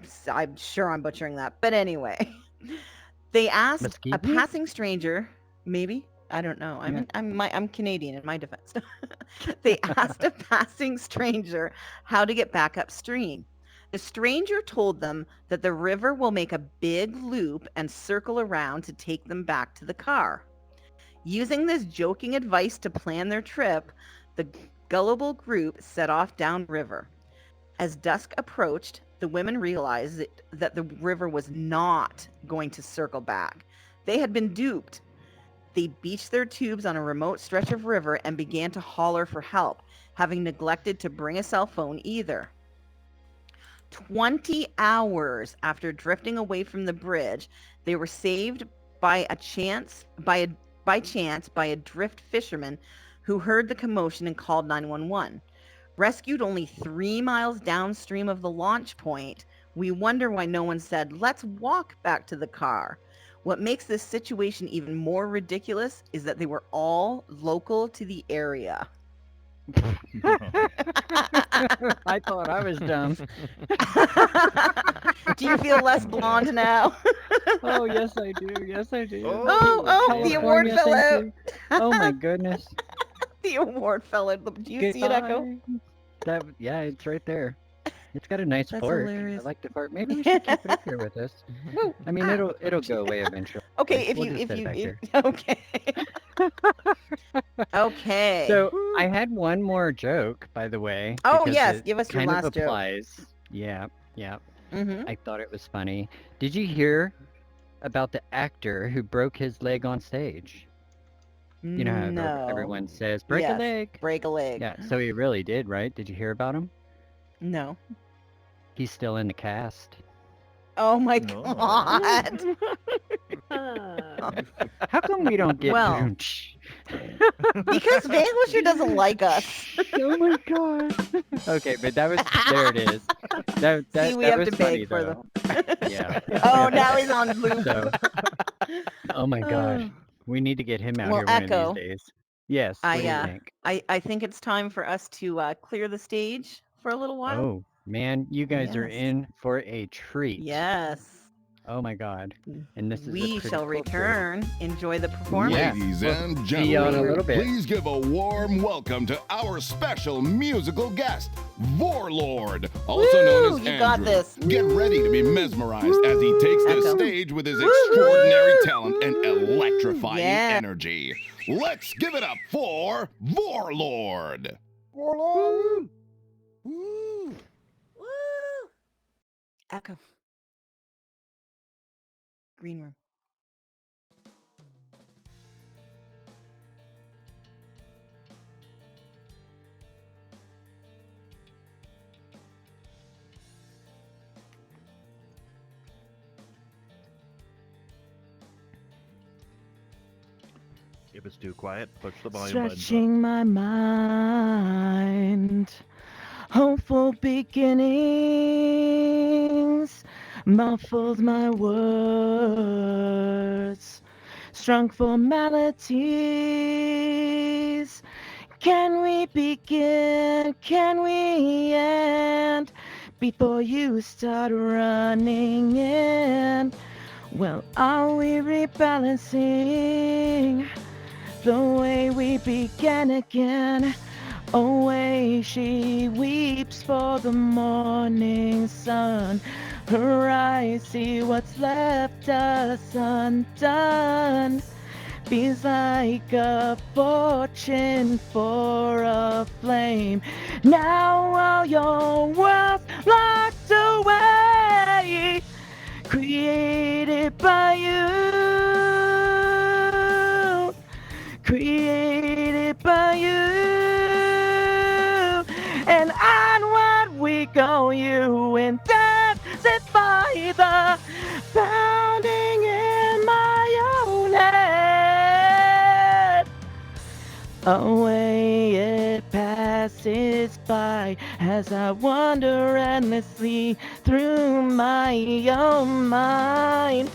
sure I'm butchering that, but anyway, They asked a Muskegon? passing stranger, maybe, I don't know. Yeah. I'm Canadian in my defense. They asked a passing stranger how to get back upstream. The stranger told them that the river will make a big loop and circle around to take them back to the car. Using this joking advice to plan their trip, the gullible group set off downriver. As dusk approached, the women realized that the river was not going to circle back. They had been duped. They beached their tubes on a remote stretch of river and began to holler for help, having neglected to bring a cell phone either. 20 hours after drifting away from the bridge, they were saved by chance by a drift fisherman who heard the commotion and called 911. Rescued only 3 miles downstream of the launch point, we wonder why no one said, "Let's walk back to the car." What makes this situation even more ridiculous is that they were all local to the area. I thought I was dumb. Do you feel less blonde now? Oh, yes, I do. Yes, I do. Oh, the award California, fell thank out. you. Oh, my goodness. The award fell out. Do you see it, Echo? Yeah, it's right there. It's got a nice That's fart. hilarious. I like the fart. Maybe we should keep it up here with us. I mean, it'll go away eventually. Okay, We'll just set it back here. okay. Okay. So I had one more joke, by the way. Oh, because yes, it give us your kind of last joke. applies. Yeah, yeah. Mhm. I thought it was funny. Did you hear about the actor who broke his leg on stage? You know how No. everyone says, break Yes, a leg. break a leg. Yeah, so he really did, right? Did you hear about him? No. He's still in the cast. Oh my god. How come we don't get Well, because Vanquisher doesn't like us. Oh my god. Okay, but that was there it is. That See, we that have was to funny beg for though. Yeah. Oh, now he's on loop. So, oh my god. We need to get him out Well, here one Echo, of these days. Yes, what do you think? I think it's time for us to clear the stage for a little while. Oh, man, you guys are Yes. in for a treat. Yes. Oh my god. And this is a We pretty shall cool treat. return. Enjoy the performance. Ladies and see you in a gentlemen, little bit. please give a warm welcome to our special musical guest, Warlord, also known as you Andrew. got this. Get ready to be mesmerized as he takes the stage with his extraordinary talent and electrifying Yeah. energy. Let's give it up for Warlord. Woo! Echo. Green room. If it's too quiet, push the volume button. Stretching my mind, hopeful beginnings, muffles my words, strung formalities. Can we begin? Can we end before you start running in? Well, are we rebalancing the way we began again? Away she weeps for the morning sun. Her eyes see what's left us undone. Feels like a fortune for a flame. Now all your world's locked away, created by you, created by you. And onward we go, you intensify the pounding in my own head. Away it passes by as I wander endlessly through my own mind,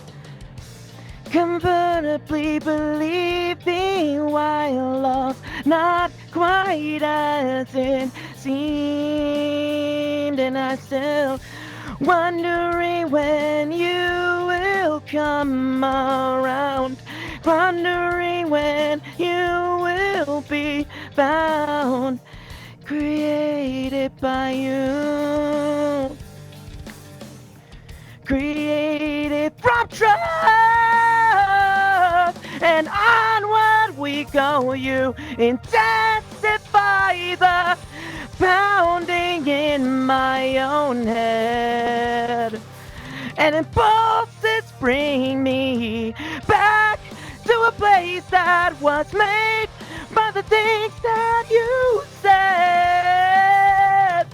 comfortably believing while lost, not quite as it seemed, and I still wondering when you will come around, wondering when you will be found, created by you, created from trust, and onward we go. You intensify the pounding in my own head, and impulses bring me back to a place that was made by the things that you said.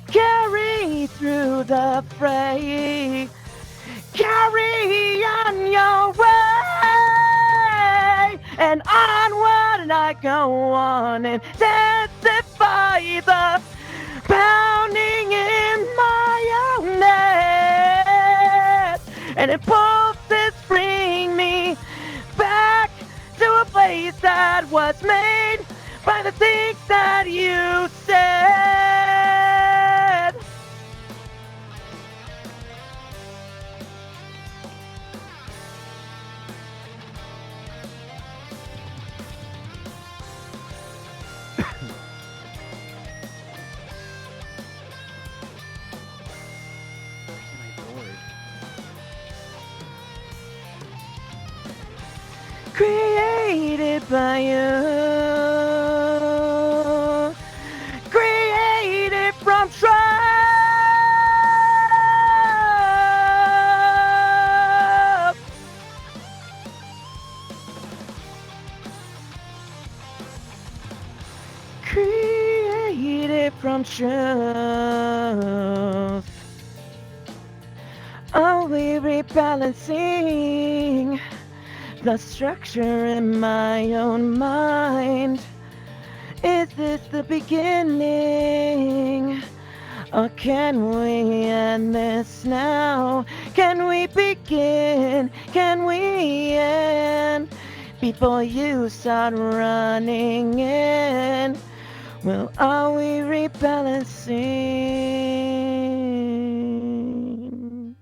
Carry through the fray, carry on your way, and onward I go on and intensify the pounding in my own head, and impulses bring me back to a place that was made by the things that you said. Created by you, created from trust, created from truth. Are we rebalancing the structure in my own mind? Is this the beginning? Or can we end this now? Can we begin? Can we end before you start running in? Well, are we rebalancing?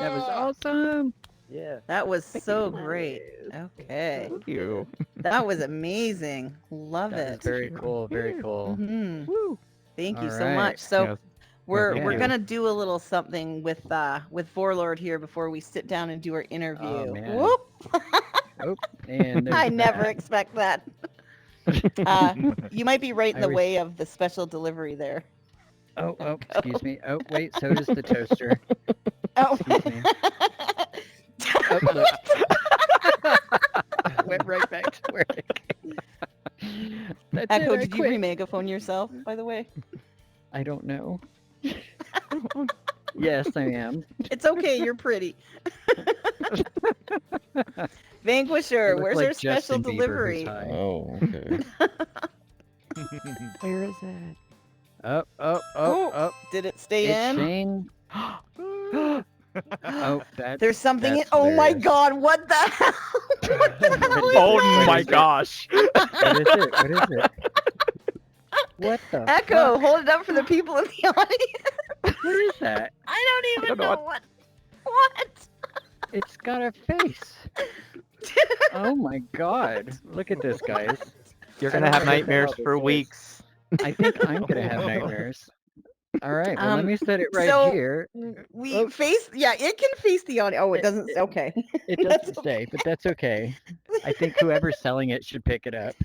That was awesome. Yeah. That was so great. Okay. Thank you. That was amazing. Love That was it. very cool. Very cool. Mhm. Thank you All so right. much. So Yes. we're thank we're you. gonna do a little something with Vorlord here before we sit down and do our interview. Oh man. Whoop! Oh, and I there's never that. expect that. You might be right in I the was- way of the special delivery there. Oh, excuse me. Oh, wait. So does the toaster. Oh. Excuse me. Oh, look. Went right back to where it came. That's Echo, it, I did you quit. re-megaphone yourself, by the way? I don't know. Yes, I am. It's okay, you're pretty. Vanquisher, I look where's like our special Justin Bieber, who's delivery? high. Oh, okay. Where is it? Oh. Did it stay It's in? Shane. Oh, There's something in. that's Oh my hilarious. God! What the hell? What the hell is Oh this? my gosh. What is it? What is it? What the Echo, fuck? hold it up for the people in the audience. What is that? I don't even don't know know what. What? It's got a face. Oh my god. Look at this, guys. You're I gonna don't have know what the nightmares hell for this is. weeks. I think I'm gonna have nightmares. All right. Well, let me set it right so here. we face. Yeah, it can face the audio. Oh, it doesn't. Okay. It doesn't say, but that's okay. I think whoever's selling it should pick it up.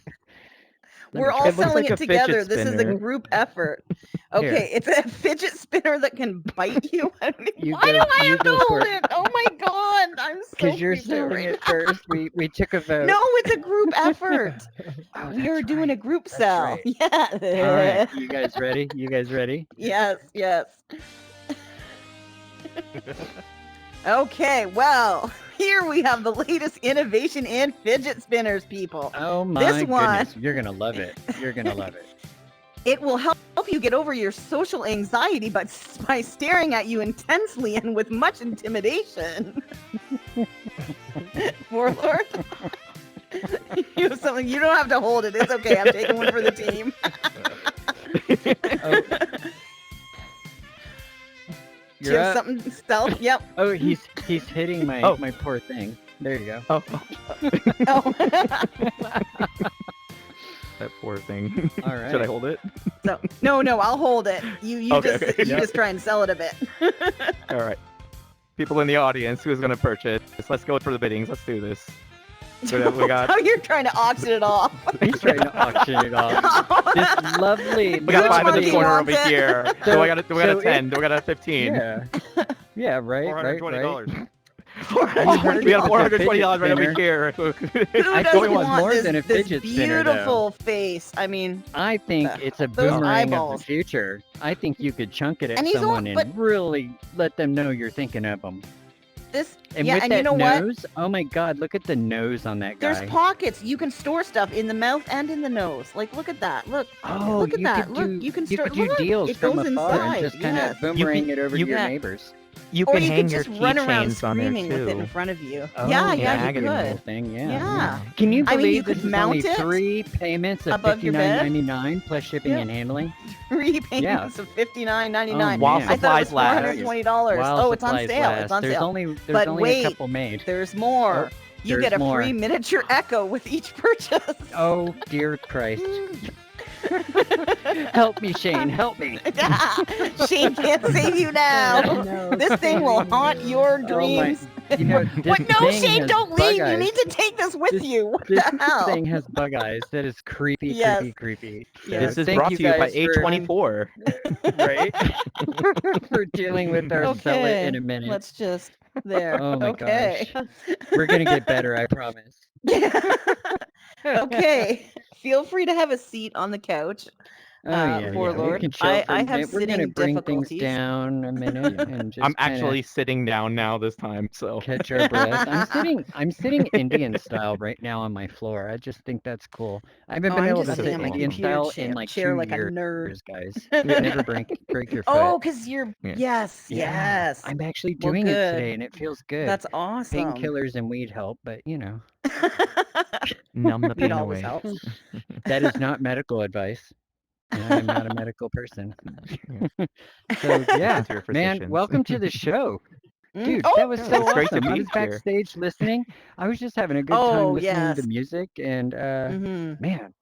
Let We're me all try. It looks selling like it a fidget together. This is a spinner. group effort. Here. Okay, it's a fidget spinner that can bite you. I mean, You why go- do I you have to go for hold it. it? Oh my god, I'm so Because you're creeped out selling right it first. We took a vote. No, it's a group effort. Oh, We are that's doing a right. group That's sell. right. Yeah. All right. You guys ready? You guys ready? Yes, yes. Okay, well, here we have the latest innovation in fidget spinners, people. Oh my This one, goodness. You're going to love it. You're going to love it. it will help you get over your social anxiety by staring at you intensely and with much intimidation. Warlord. You have something. You don't have to hold it. It's okay. I'm taking one for the team. Do you You're have up. something stealth? Yep. Oh, he's hitting my Oh. my poor thing. There you go. Oh, Oh. that poor thing. All Should I right. hold it? No, I'll hold it. You Okay, just okay. you just try and sell it a bit. All right. People in the audience, who's gonna purchase? Let's go for the biddings. Let's do this. So we got. How you're trying to auction it off? He's trying to auction it off. This lovely. We got Which 5 in one the do you corner want over it? here. So- do we got a so 10? Do we got a 15? Yeah. Yeah. Right. Right. Right. $420. We got $420 right over spinner. here. Who I doesn't thought it was want more this, than a this fidget spinner, though. beautiful face? I mean, I think it's a those boomerang of eyeballs. the future. I think you could chunk it at And he's someone but and really let them know you're thinking of them. this, And yeah, with and that you know what? nose, oh my God, look at the nose on that guy. There's pockets. You can store stuff in the mouth and in the nose. Like, look at that. Look, Oh, look at you that. could Look, do you can you store. could do Look, deals it from goes afar inside. and just kind Yes. of boomerang it over to you your can- neighbors. You Or can you hang could your just run around keychains on there screaming with it in too. front of you. Oh, yeah, yeah, you agony the could. whole thing, yeah. Yeah. Can you I believe mean, you this could is mount only it 3 payments of above your bed. $59.99 plus shipping Yeah. and handling? 3 payments of $59.99. Oh, While man. I thought it was supplies last. $420. While Oh, it's on supplies sale. last. It's on There's sale. only But a wait, couple made. There's more. Oh, You there's get a more. free miniature Echo with each purchase. Oh dear Christ! Help me, Shane. Help me. Shane can't save you now. No, This thing will haunt your Oh my! dreams. You know, this What? No, thing Shane, has don't bug leave. You eyes. need to take this with This- you. What This the hell? thing has bug eyes. That is creepy, Yes. creepy. So Yes. This is thank brought to you by guys for- A24. right? For dealing with our sell it in a minute. Let's just there. Oh my okay. We're gonna get better, I promise. Okay. Feel free to have a seat on the couch. Oh yeah, poor yeah. We Lord. can chill I for a have minute. We're gonna sitting bring things difficulties. down a minute and just I'm kinda actually sitting down now this time, so. catch our breath. I'm sitting Indian style right now on my floor. I just think that's cool. I haven't been I'm able just to sitting sit on my Indian computer style chair, in like chair 2 like a years, nerd. guys. Never break your foot. Oh, because you're Yeah. yes, Yeah, yes. I'm actually Well, doing it good. today, and it feels good. That's awesome. Painkillers and weed help, but you know Numb the It pain always away. helps. that is not medical advice, and I am not a medical person. So yeah, to your man, physicians. welcome to the show. Dude, Oh, that was so it's great to awesome. I be was here. backstage listening. I was just having a good time Oh, listening yes. to music, and Mhm. man,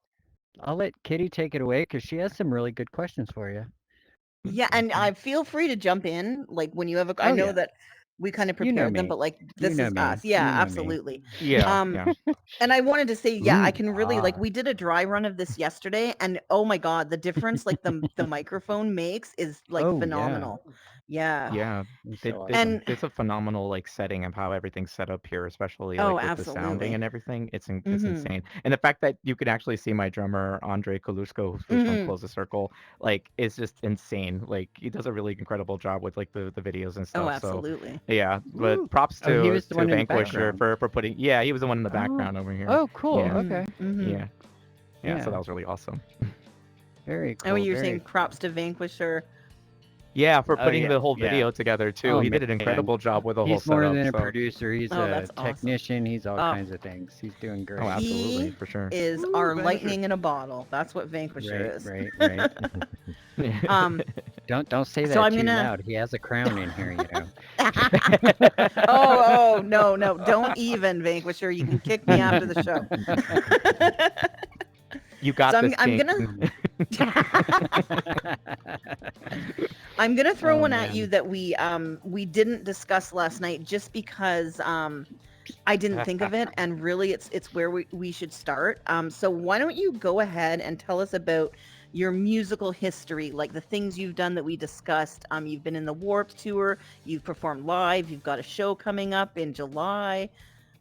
I'll let Kitty take it away because she has some really good questions for you. Yeah, and I feel free to jump in, like when you have a. I Oh, know yeah. that we kind of You know prepared them, me. but like You this know is me. us. You Yeah, know me. absolutely. Yeah, Um, yeah. And I wanted to say, yeah, I Ooh, can really like ah. we did a dry run of this yesterday, and oh my god, the difference like the microphone makes is like Oh, yeah. phenomenal. Yeah. Yeah, It's it, so it, And it's a phenomenal like setting of how everything's set up here, especially oh, like with the sounding absolutely. and everything. It's Mhm. insane, and the fact that you could actually see my drummer Andre Kalusko, who's from Mhm. Close the Circle, like it's just insane. Like he does a really incredible job with like the videos and Oh, stuff. So absolutely. yeah, but Woo. props Oh, he was the to one in the Vanquisher background. for putting. Yeah, he was the one in the Oh. background over here. Oh, cool. Yeah, Okay. Mhm. yeah, yeah. So Yeah. that was really awesome. Very cool. Oh, you're very saying cool. props to Vanquisher. Yeah, for Oh, putting yeah, the whole yeah. video together too. Oh, He did an man. incredible job with the whole He's more setup. than a So. producer. He's Oh, a that's awesome. technician. He's all Oh. kinds of things. He's doing great. Oh, absolutely, He for sure. is Ooh, our Vanquisher. lightning in a bottle. That's what Vanquisher Right, is. right, right. Um. Don't say that So I'm too gonna. loud. He has a crown in here, you know. Oh, no, don't even Vanquisher. You can kick me after the show. You got So this, I'm King. I'm gonna throw Oh, one at you man. that we didn't discuss last night just because I didn't think of it, and really it's where we should start. So why don't you go ahead and tell us about your musical history, like the things you've done that we discussed. You've been in the Warped Tour, you've performed live, you've got a show coming up in July.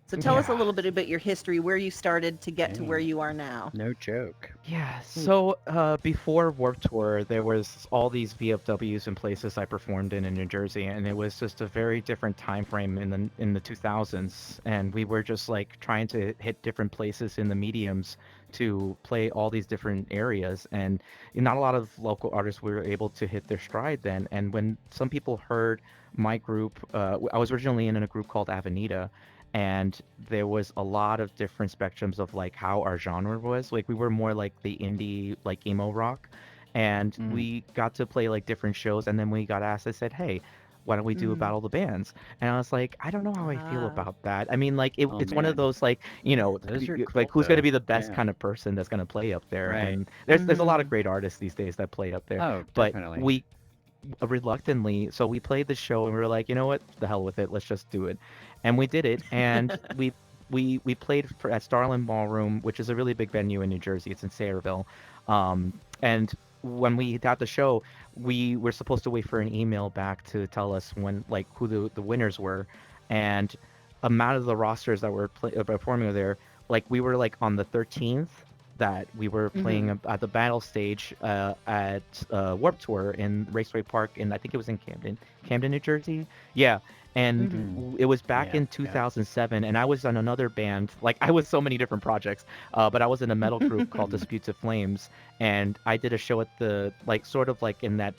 So tell us a Yeah. little bit about your history, where you started to get to where Yeah. you are now. No joke. Yeah, so before Warped Tour, there was all these VFWs and places I performed in New Jersey, and it was just a very different time frame in the 2000s, and we were just like trying to hit different places in the mediums to play all these different areas, and not a lot of local artists were able to hit their stride then. And when some people heard my group, I was originally in a group called Avenida, and there was a lot of different spectrums of like how our genre was. Like we were more like the indie, like emo rock, and we got to play like different shows. And then we got asked, I said, hey, why don't we do a battle of the bands? And I was like, I don't know how I feel about that. I mean, like Oh, it's one of man. those like, you know, Those are like cool, who's going to though. be the best Yeah. kind of person that's going to play up there? Right. And there's a lot of great artists these days that play up there. Oh, But definitely. we reluctantly, so we played the show and we were like, you know what, the hell with it, let's just do it. And we did it, and we played at Starland Ballroom, which is a really big venue in New Jersey. It's in Sayreville. And when we had the show, we were supposed to wait for an email back to tell us when, like, who the winners were. And amount of the rosters that were performing there, like we were like on the 13th that we were playing at the battle stage at Warped Tour in Raceway Park, and I think it was in Camden, New Jersey. Yeah, and it was back Yeah, in 2007, and I was on another band. Like I was so many different projects, but I was in a metal group called Disputes of Flames, and I did a show at the like sort of like in that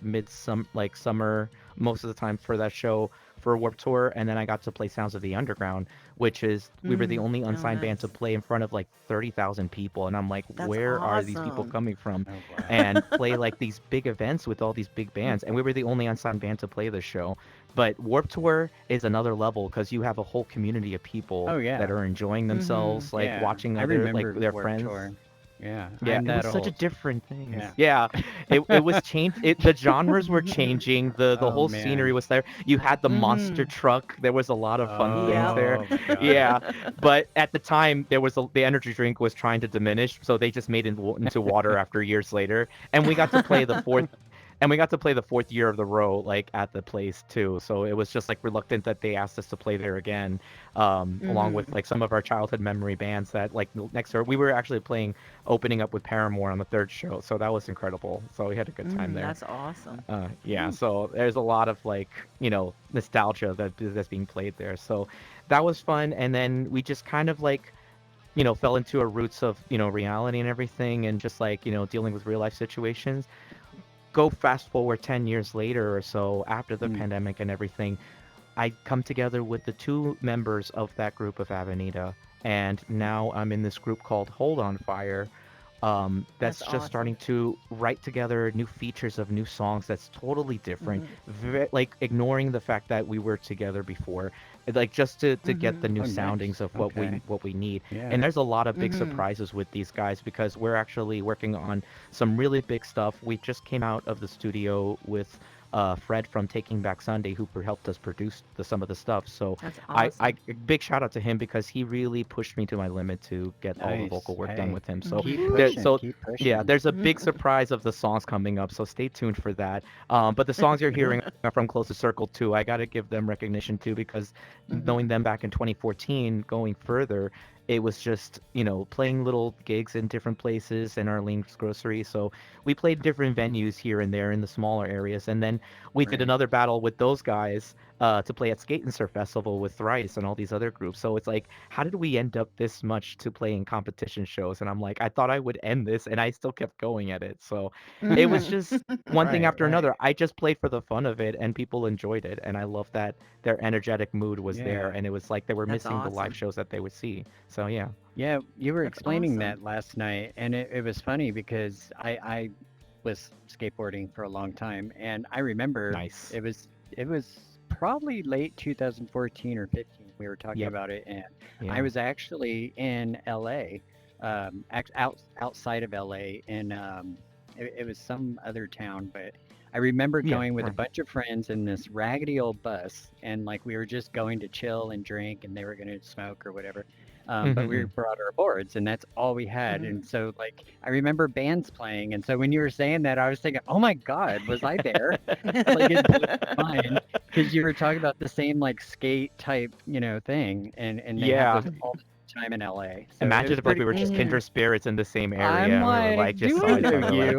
summer most of the time for that show for Warped Tour, and then I got to play Sounds of the Underground, which is we were the only Oh, unsigned band to nice. play in front of like 30,000 people, and I'm like, That's where are these people awesome. coming from? Oh, wow. And play like these big events with all these big bands, and we were the only unsigned band to play the show. But Warped Tour is another level because you have a whole community of people Oh, that yeah. are enjoying themselves, like Yeah. watching I other like remember their Warped friends. Tour. Yeah. Yeah, I'm it was that such a old. different thing. Yeah. Yeah, it was changed. The genres were changing. The Oh, whole man. scenery was there. You had the monster truck. There was a lot of fun things there. Oh, my God. Yeah, but at the time there was the energy drink was trying to diminish, so they just made it into water after years later. And we got to play the fourth. And we got to play the fourth year of the row, like at the place too. So it was just like reluctant that they asked us to play there again, along with like some of our childhood memory bands that like next door. We were actually opening up with Paramore on the third show, so that was incredible. So we had a good time there. That's awesome. Yeah, so there's a lot of like nostalgia that's being played there. So that was fun, and then we just kind of like fell into our roots of reality and everything, and just like dealing with real life situations. Go fast forward 10 years later or so after the pandemic and everything, I come together with the two members of that group of Avenida, and now I'm in this group called Hold on Fire. That's just awesome. starting to write together new features of new songs that's totally different, like ignoring the fact that we were together before, like just to get the new Oh, nice. soundings of what Okay. we need. Yeah. And there's a lot of big surprises with these guys because we're actually working on some really big stuff. We just came out of the studio with Fred from Taking Back Sunday, who helped us produce some of the stuff. So That's I awesome. big shout out to him because he really pushed me to my limit to get all the Nice. vocal work Hey, done with him. So keep there, pushing. so Keep yeah, pushing. there's a big surprise of the songs coming up. So stay tuned for that. But the songs you're hearing are from Closest Circle too. I got to give them recognition too because knowing them back in 2014, going further, it was just playing little gigs in different places in Arlene's Grocery. So we played different venues here and there in the smaller areas, and then we did Right. another battle with those guys to play at Skate and Surf Festival with Thrice and all these other groups. So it's like, how did we end up this much to playing competition shows? And I'm like, I thought I would end this, and I still kept going at it. So it was just one thing Right. after Right. another. I just played for the fun of it, and people enjoyed it, and I love that their energetic mood was there, Yeah. and it was like they were That's missing the live awesome. shows that they would see. So yeah. Yeah, you were That's explaining awesome. that last night, and it was funny because I was skateboarding for a long time, and I remember Nice. it was probably late 2014 or 15. We were talking Yep. about it, and I Yeah. was actually in LA outside of LA, and it was some other town, but I remember Yeah, going with a right. bunch of friends in this raggedy old bus, and like we were just going to chill and drink, and they were going to smoke or whatever. But we Mhm. brought our boards, and that's all we had. Mhm. And so, like, I remember bands playing, and so when you were saying that, I was thinking, "Oh my God, was I there?" Like it blew my mind because you were talking about the same like skate type, thing, and they have Yeah. those all the time in LA. So it Imagine was if like pretty we were cool. just kindred spirits in the same area I'm and we were like like, just do saw I each know other you?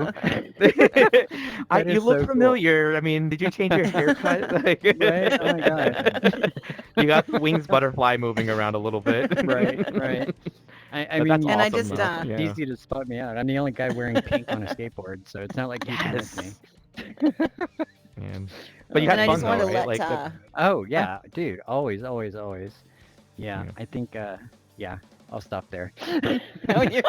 like That you is look so cool. familiar. I mean, did you change your haircut? Like Right? Oh my God. you got the wings butterfly moving around a little bit. Right, right. I But mean, that's And I awesome just though. it's Yeah. easy to spot me out. I'm the only guy wearing pink on a skateboard, so it's not like you can miss me. Yes. Man. But you Oh and had I fun just man. though, wanted to right? let Like the Oh yeah, dude. Always, always, always. Yeah, yeah. I think. Yeah, I'll stop there. no, you're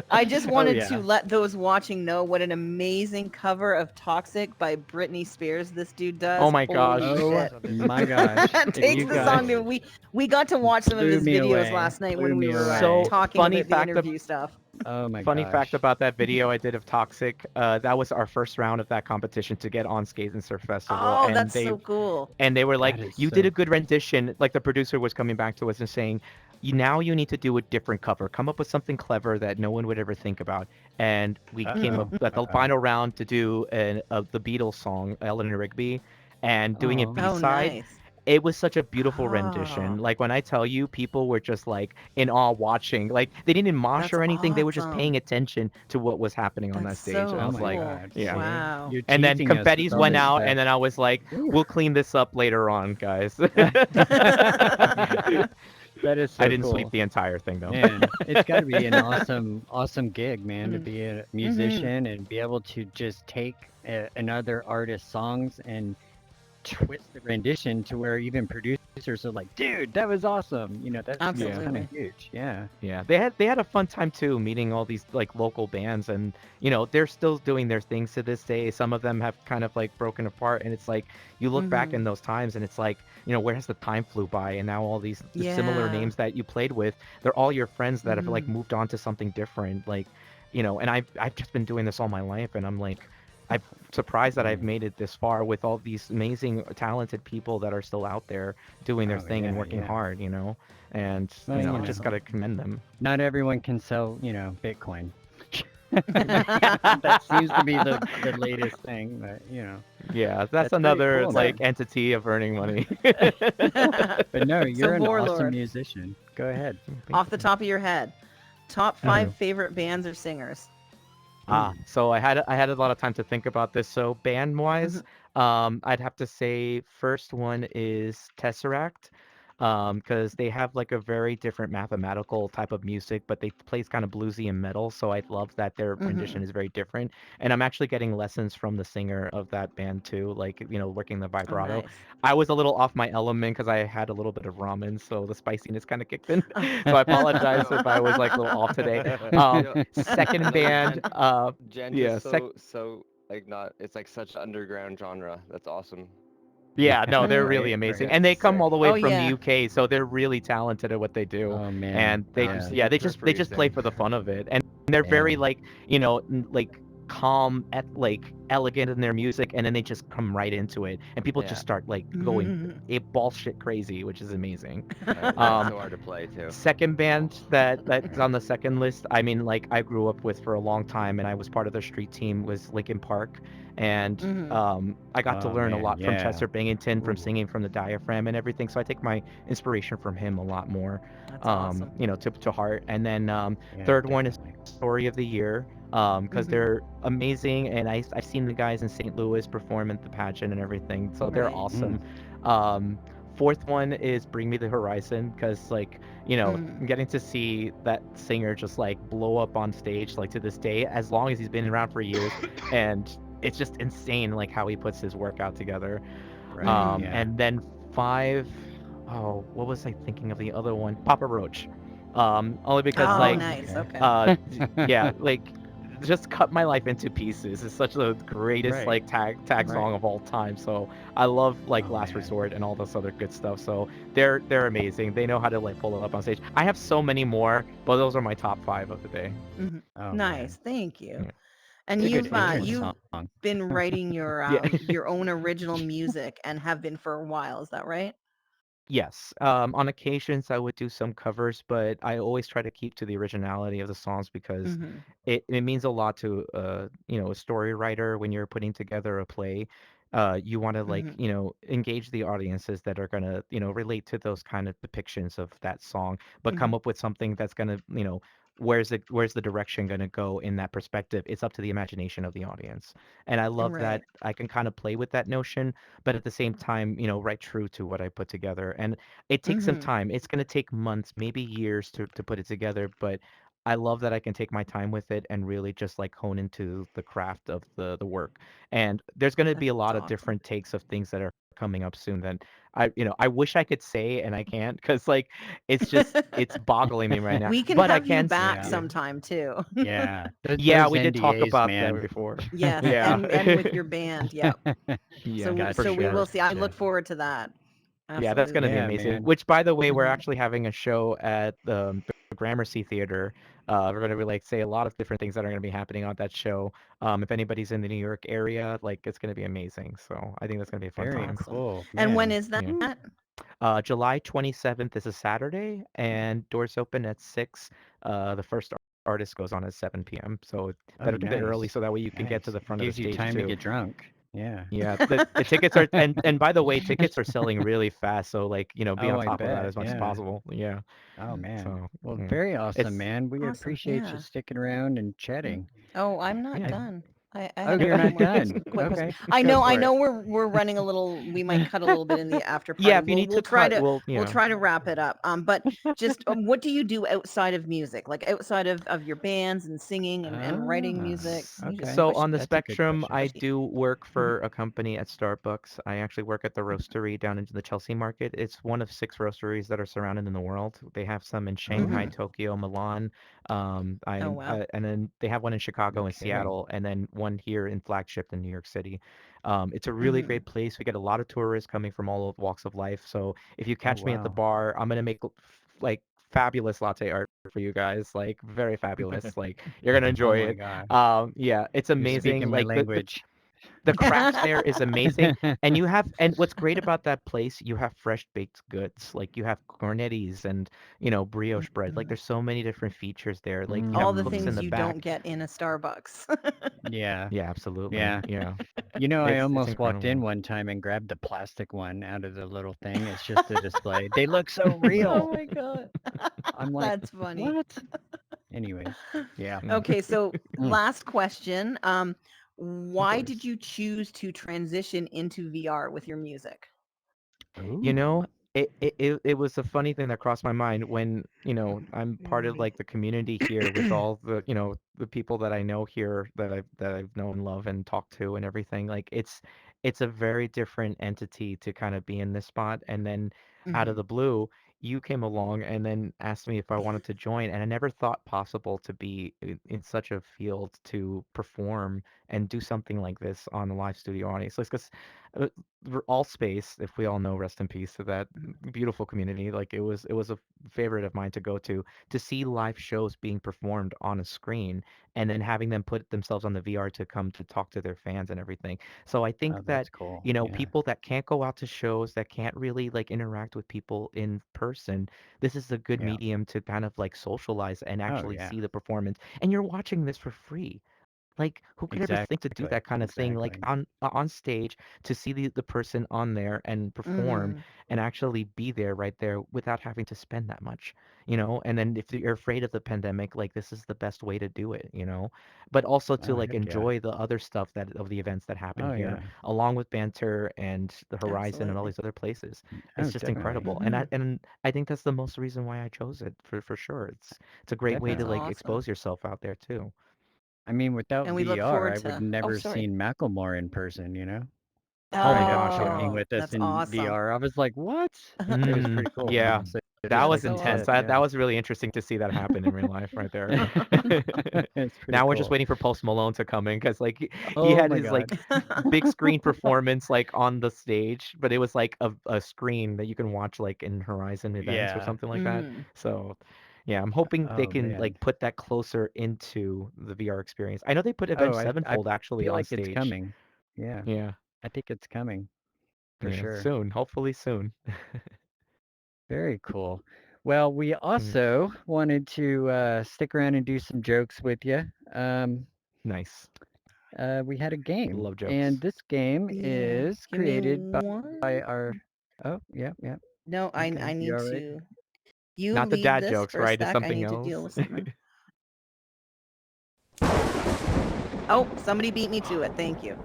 I just Oh wanted to yeah. let those watching know what an amazing cover of Toxic by Britney Spears this dude Oh does. my gosh. Holy Oh shit. my gosh. If Takes you the song guys to we got to watch some of blew his me videos away, last night blew when we me were away. So talking funny about the fact of interview stuff. Oh my Funny fact gosh. about that video I did of Toxic, that was our first round of that competition to get on Skate and Surf Festival, Oh, that's so cool. and they were like, That is "You did so a good rendition." Like the producer was coming back to us and saying, now you need to do a different cover. Come up with something clever that no one would ever think about." And we came up Uh-oh. at the Uh-oh. final round to do the Beatles song Eleanor Rigby, and doing a Oh. Oh, B-side. nice. It was such a beautiful rendition. Oh, Like when I tell you, people were just like in awe watching. Like they didn't mosh that's or anything. They were just awesome. paying attention to what was happening on That's that stage. And so I Oh was my like, cool. God. yeah. See? Wow. You're And then teasing us with confetti's all went this out, stuff. and then I was like, Ooh. "We'll clean this up later on, guys." That is I so didn't sweep cool. the entire thing though. Man, it's got to be an awesome gig, man, to Mm. be a Mhm. musician and be able to just take another artist's songs and twist the rendition to where even producers are like, dude, that was awesome. That's kind Absolutely. of huge. Yeah. Yeah, they had a fun time too, meeting all these like local bands, and they're still doing their things to this day. Some of them have kind of like broken apart, and it's like you look back Mhm. in those times, and it's like where has the time flew by, and now all these the similar Yeah. names that you played with, they're all your friends that have like Mhm. moved on to something different, like and I've just been doing this all my life, and I'm like. I'm surprised that I've Mm. made it this far with all these amazing, talented people that are still out there doing their Oh, thing and yeah, working yeah. hard, and Well, just gotta commend them. not everyone can sell, Bitcoin. That seems to be the latest thing, but Yeah, that's that's pretty another cool, So, like man. entity of earning money. But no, so you're an awesome Warlord, musician. Go ahead. off the top of your head, top Oh. 5 favorite bands or singers. So I had a lot of time to think about this. So band-wise, I'd have to say first one is Tesseract, because they have like a very different mathematical type of music, but they play kind of bluesy and metal. So I love that their rendition Mhm. is very different. And I'm actually getting lessons from the singer of that band too, like working the Oh, vibrato. nice. I was a little off my element because I had a little bit of ramen, so the spiciness kind of kicked in. So I apologize if I was like a little off today. Second No, band, Gen yeah, just so like not. It's like such an underground genre. That's awesome. yeah, no, they're Mhm. really Right, amazing, right. and they come all the way Oh, from the yeah. UK, so they're really talented at what they do, Oh man, and they I'm yeah. yeah, they super just play freezing. for the fun of it, and they're Yeah. very like like calm, like elegant in their music, and then they just come right into it, and people Yeah, just start like going ball shit crazy, which is amazing. they're Um, so hard to play too. Second band that's on the second list, I mean, like I grew up with for a long time, and I was part of their street team was Linkin Park, and Mhm. I got to Oh learn a man, lot from yeah. Chester Bennington, from Ooh. singing from the diaphragm and everything. So I take my inspiration from him a lot more, That's awesome. to heart. And then Yeah, third one is definitely. Story of the Year, because Mhm. they're amazing, and I've seen the guys in St. Louis perform at the pageant and everything, so they're Right. awesome. Mm. Fourth one is Bring Me the Horizon, because like Mm. getting to see that singer just like blow up on stage like to this day, as long as he's been around for years, and it's just insane like how he puts his work out together. Right, Mhm. yeah. And then five, oh, what was I thinking of the other one? Papa Roach. Only because Oh, like nice. Okay. Okay. yeah, like just cut my life into pieces. It's such the greatest Right. like tag Right. song of all time. So I love like Oh Last man. Resort and all this other good stuff. So they're amazing. They know how to like pull it up on stage. I have so many more, but those are my top 5 of the day. Mhm. Oh Nice, man. thank you. Yeah. And It's a good entrance you've song. been writing Yeah. your own original music and have been for a while, is that right? Yes. On occasions, I would do some covers, but I always try to keep to the originality of the songs because Mhm. it means a lot to a story writer when you're putting together a play. You want to like, Mhm. engage the audiences that are gonna, relate to those kind of depictions of that song, but come Mhm. up with something that's gonna, where's the direction gonna go in that perspective? It's up to the imagination of the audience. And I love that Right. I can kind of play with that notion but at the same time, write true to what I put together. And it takes some Mhm. time. It's going to take months, maybe years to put it together, but I love that I can take my time with it and really just like hone into the craft of the work. And there's going to be That's a lot of awesome. different takes of things that are coming up soon that I wish I could say and I can't because like it's boggling me right now. We can But I have you can back Yeah. yeah. sometime too. Yeah. Yeah, Those we did talk NDAs, about that man. before. Yes, Yeah. and with your band, yep. Yeah, for So we will sure. see. I look Gotcha. forward to that. Yeah, that's gonna be Absolutely. Yeah, amazing. man. Which, by the way, we're Mhm. actually having a show at the Gramercy Theater. We're gonna be like say a lot of different things that are gonna be happening on that show. If anybody's in the New York area, like it's gonna be amazing. So I think that's gonna be a fun Very time. Awesome. cool, And when man. is that? Yeah. July 27th is a Saturday, and doors open at 6. The first artist goes on at 7 p.m. So Oh, better be there early nice. so that way you can get to Nice. the front of the Gives you stage time to too. get drunk. Yeah. Yeah, the tickets are and by the way, tickets are selling really fast, so like, be Oh, on I top of that bet. as much as Yeah. possible. Yeah. Oh man. So, Well, yeah. very awesome, It's man. We Awesome. appreciate you Yeah. sticking around and Mm. chatting. Oh, I'm not yeah. done. I Oh, had a you're couple not more done. quick questions. Okay. Go I for it. know we're running a little, we might cut a little bit in the after Yeah, party. if you need to cut, We'll try to wrap it up. But just what do you do outside of music? Like outside of your bands and singing and writing music? Can you just Okay. So push on the That's a good spectrum, question. I push do work Mhm. for a company at Starbucks. I actually work at the Mhm. roastery down into the Chelsea market. It's one of 6 roasteries that are surrounded in the world. They have some in Shanghai, Mhm. Tokyo, Milan, Oh wow. and then they have one in Chicago and Okay. Seattle, and then one here in flagship in New York City. It's a really Mhm. great place. We get a lot of tourists coming from all walks of life. So if you Oh catch me at the wow. bar, I'm gonna make like fabulous latte art for you guys, like very fabulous. Like you're gonna Oh enjoy my it. God. Yeah, it's You're speaking amazing. my Like language. the craft there is amazing, and what's great about that place, you have fresh baked goods. Like you have cornettis and brioche bread. Like Mhm. there's so many different features there. Like you have All the cooks in things the Mm, you don't back. get in a Starbucks. yeah. Yeah, absolutely. Yeah. Yeah, You know, I it's almost walked in incredible. one time and grabbed the plastic one out of the little thing. It's just a display. They look so real. Oh my god. I'm like, That's funny. what? Anyways, yeah. Okay, so Mm. last question. Of Why did course. you choose to transition into VR with your music? You Ooh. know, it was a funny thing that crossed my mind when, I'm part of like the community here with all the people that I know here that I've known, love, and talked to and everything. Like it's a very different entity to kind of be in this spot. And then out of Mhm. the blue, you came along and then asked me if I wanted to join, and I never thought possible to be in such a field to perform and do something like this on a live studio audience. Because all space, if we all know, rest in peace to that beautiful community. Like it was a favorite of mine to go to see live shows being performed on a screen and then having them put themselves on the VR to come to talk to their fans and everything. So I Oh, think that that's cool. Yeah. people that can't go out to shows, that can't really like interact with people in person, this is a good Yeah. medium to kind of like socialize and Oh, actually yeah. see the performance, and you're watching this for free. Like, who could ever think to do Exactly. that kind of thing, like, Exactly. on stage, to see the person on there and perform Mhm. and actually be there right there without having to spend that much, And then if you're afraid of the pandemic, like, this is the best way to do it. But also to, Oh, like, heck yeah. enjoy the other stuff that of the events that happen Oh, here, yeah. along with Banter and the Horizon and all Absolutely. these other places. Oh, It's just definitely. incredible, and I Mhm. and I think that's the most reason why I chose it for sure. It's a great way That's to, Definitely. like, awesome. expose yourself out there too. I mean, without And we look VR, forward I would to Oh, never sorry. seen Macklemore in person, you know? home gosh, yeah. talking Oh, with us that's in awesome. VR. I was like, what? It was pretty cool. Yeah, So that just was like you intense. said, That was really interesting to see that happen in real life right there. it's pretty Now we're just cool. waiting for Post Malone to come in because like he Oh had my his like god. big screen performance like on the stage, but it was like a screen that you can watch like in Horizon events or Yeah. something like that. Mm. So yeah, I'm hoping they Oh can man. like put that closer into the VR experience. I know they put Oh, Avenged I Sevenfold actually feel on like it's stage. coming. Yeah. Yeah, I think it's coming for yeah, sure. soon, hopefully soon. Very cool. Well, we Mm, also wanted to stick around and do some jokes with you. nice. We had a game, Love and jokes. this game Yeah. is Give me created by one. our. Oh, yeah, yeah. No, I Okay, you need all right? to. You Not the lead dad this jokes, for a right? It's sec. I something need to else. deal with something. Oh, somebody beat me to it. Thank you.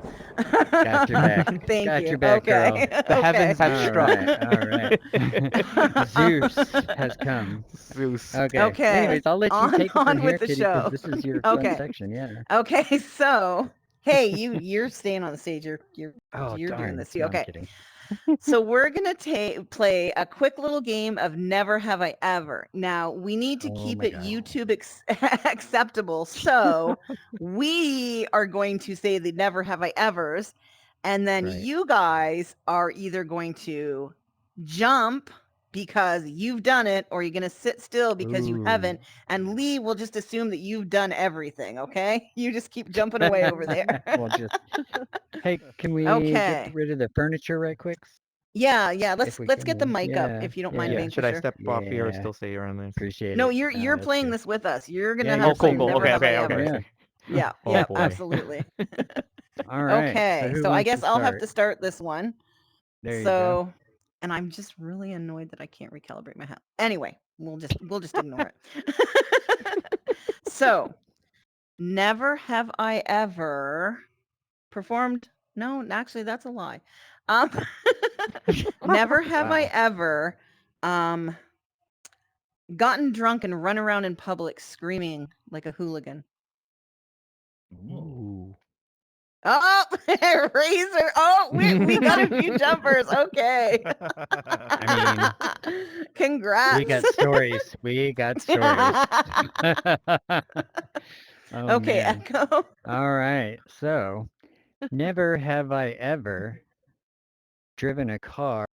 Got your back. Thank Got you. your back, girl. Okay. The heavens have All struck. right, all right. Zeus has come. Zeus. Okay. Okay. Anyways, I'll let you On take it from with here, the Kitty, because show. this is your fun Okay. section. Yeah. Okay. So, hey, you're staying on the stage. Oh, You're doing darn. this. You No, I'm okay? kidding. So we're gonna play a quick little game of Never Have I Ever. Now we need to Oh keep my it god. YouTube acceptable, so we are going to say the Never Have I Evers, and then Right. you guys are either going to jump because you've done it, or you're gonna sit still because you Ooh. haven't. And Lee will just assume that you've done everything. Okay, you just keep jumping away over there. We'll just. Hey, can we get Okay. rid of the furniture right quick? Yeah. If we Let's can, get the mic up yeah. if you don't mind, Yeah, should I Vanquisher. step off here or Yeah. still stay around this? Appreciate No, it. you're That's playing good. this with us. You're gonna Yeah, have you're Oh, to say cool, playing cool. with never Okay, us. have I okay, ever. okay. Yeah. Yeah, Oh yeah, boy. absolutely. All right. So Okay, who so I wants guess to I'll have start? to start this one. There you go. So, and I'm just really annoyed that I can't recalibrate my hat. Anyway, we'll just ignore it. So, never have I ever performed. No, actually, that's a lie. Um, never have I Wow. ever gotten drunk and run around in public screaming like a hooligan. Ooh. Oh, Razor. Oh, we got a few jumpers. Okay. I Congrats. we got stories. We got stories. Oh Okay, man. Echo. All right. So, never have I ever driven a car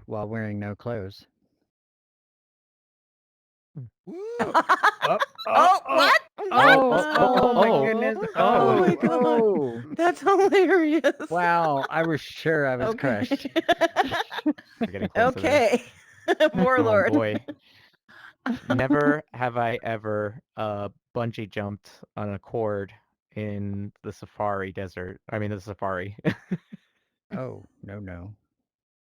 while wearing no clothes. Oh, what? What? Oh my goodness. Oh my god. Oh. That's hilarious. Wow. I was sure I was crushed. We're getting closer there. Okay. Oh Warlord. boy. Never have I ever bungee jumped on a cord in the safari desert. I mean the safari. Oh, no.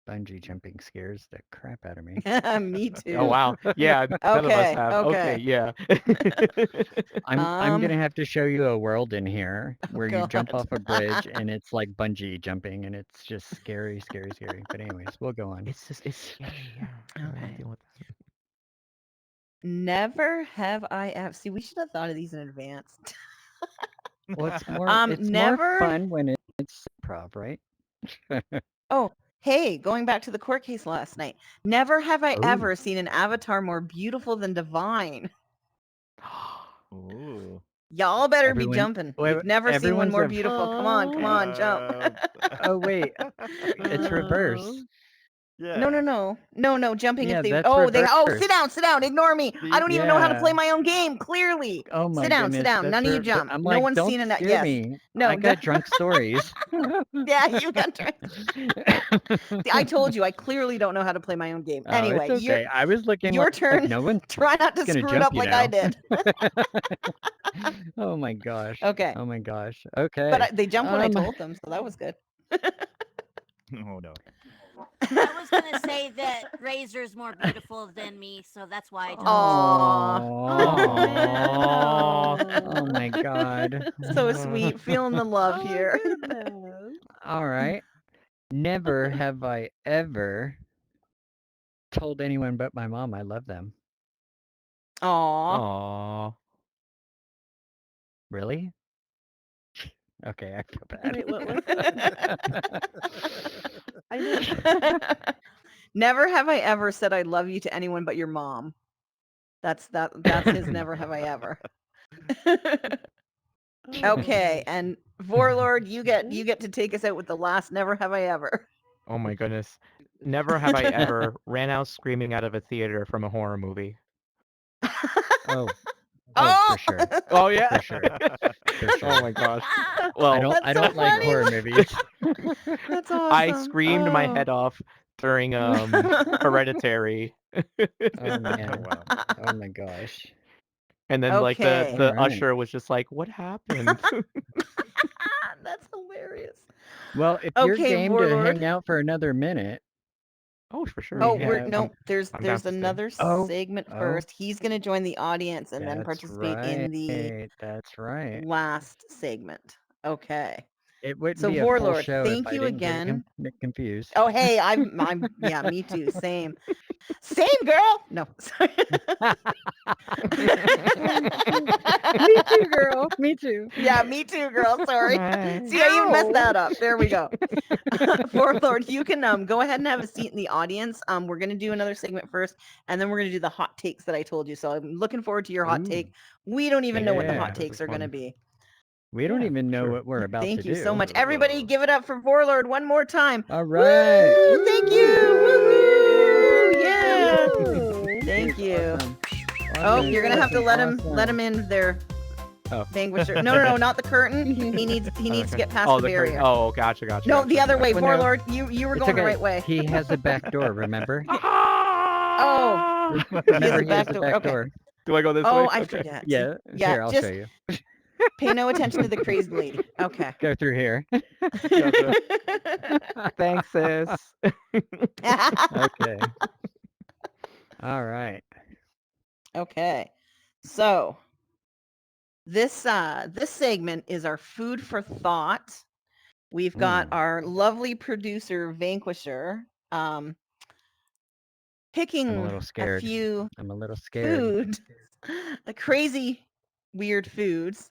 Bungee jumping scares the crap out of me. Me too. Oh wow. Yeah, none of us have. Okay, yeah. I'm gonna have to show you a world in here where you jump God. off a bridge and it's like bungee jumping and it's just scary. But anyways, we'll go on. It's scary, yeah. I don't wanna Okay. deal with that. Never have I ever. See, we should have thought of these in advance. Well, it's more never. fun when it's improv, right? Oh, hey, going back to the court case last night. Never have I Ooh. ever seen an avatar more beautiful than Divine. Ooh. Y'all better be Everyone- jumping. wait, You've never seen one everyone's more a- beautiful. Come on, jump. Oh wait, it's reverse. Yeah. No, jumping Yeah, if they that's sit down, ignore me. I don't even know how to play Yeah. my own game, clearly. Oh my sit down, goodness, None that's of you jump. I'm No like, one's don't seen scare yes. me. No, I got drunk stories. Yeah, you got drunk. See, I told you I clearly don't know how to play my own game. Oh, Anyway, it's okay. I was looking your like turn. no one Try not to gonna screw it jump up you like I now. did. Oh my gosh. Okay. Oh my gosh. Okay. But they jumped when I told them, so that was good. Oh no. I was gonna say that Razor's more beautiful than me, so that's why I jumped. Oh my god. So sweet. Feeling the love here. All right. Never have I ever told anyone but my mom I love them. Aw. Aw. Really? Okay, I feel bad. Wait, what was it? I didn't. Never have I ever said I love you to anyone but your mom. That's his never have I ever. Okay, and Warlord, you get to take us out with the last never have I ever. Oh my goodness. Never have I ever ran out screaming out of a theater from a horror movie. Oh, Oh! for sure. Oh yeah. For sure. For sure. Oh my gosh. Well, I That's so don't like funny. horror movies. That's I awesome. screamed my Oh. head off during Hereditary. Oh man. wow. Oh my gosh. And then like Okay. the Alright. usher was just like, "What happened?" That's hilarious. Well, if you're Okay, game to Warlord. hang out for another minute, Oh, for sure. Oh, we we're have. no. There's I'm down to stay. another Oh, segment oh. first. He's gonna join the audience and then That's participate in the right. That's right. last segment. Okay. It wouldn't So be a full Warlord, show if thank I you didn't get again. confused. Oh, hey, I'm yeah, me too. Same. Same girl. No, sorry. Me too, girl. Me too. Yeah, me too, girl. Sorry. Hi. See, I even messed that up. There we go. Warlord, you can go ahead and have a seat in the audience. We're gonna do another segment first, and then we're gonna do the hot takes that I told you. So I'm looking forward to your hot Ooh. take. We don't even know what the Yeah. hot This takes is are gonna fun. be. We don't Yeah, even know sure. what we're about Thank to you do. so much. Everybody give it up for Warlord one more time. All right. Woo! Thank you. Woohoo! Yeah. Woo! Thank He's you. awesome. Oh, Awesome, you're gonna have to awesome, let him in there. Oh. Vanquisher. No, not the curtain. He needs to get past the curtain. barrier. Oh, gotcha. No, the other way, Well, no. Warlord. You were It's going the okay. right way. He has a back door, remember? Oh, Remember, he has a back door. Okay. Do I go this way? Oh, I Okay. forget. Yeah, Yeah, here, I'll just show you. pay no attention to the crazy lady. Okay. Go through here. Thanks, sis. Okay. All right. Okay. So this segment is our food for thought. We've got our lovely producer Vanquisher picking I'm a little scared. few I'm a little scared. food, crazy weird foods.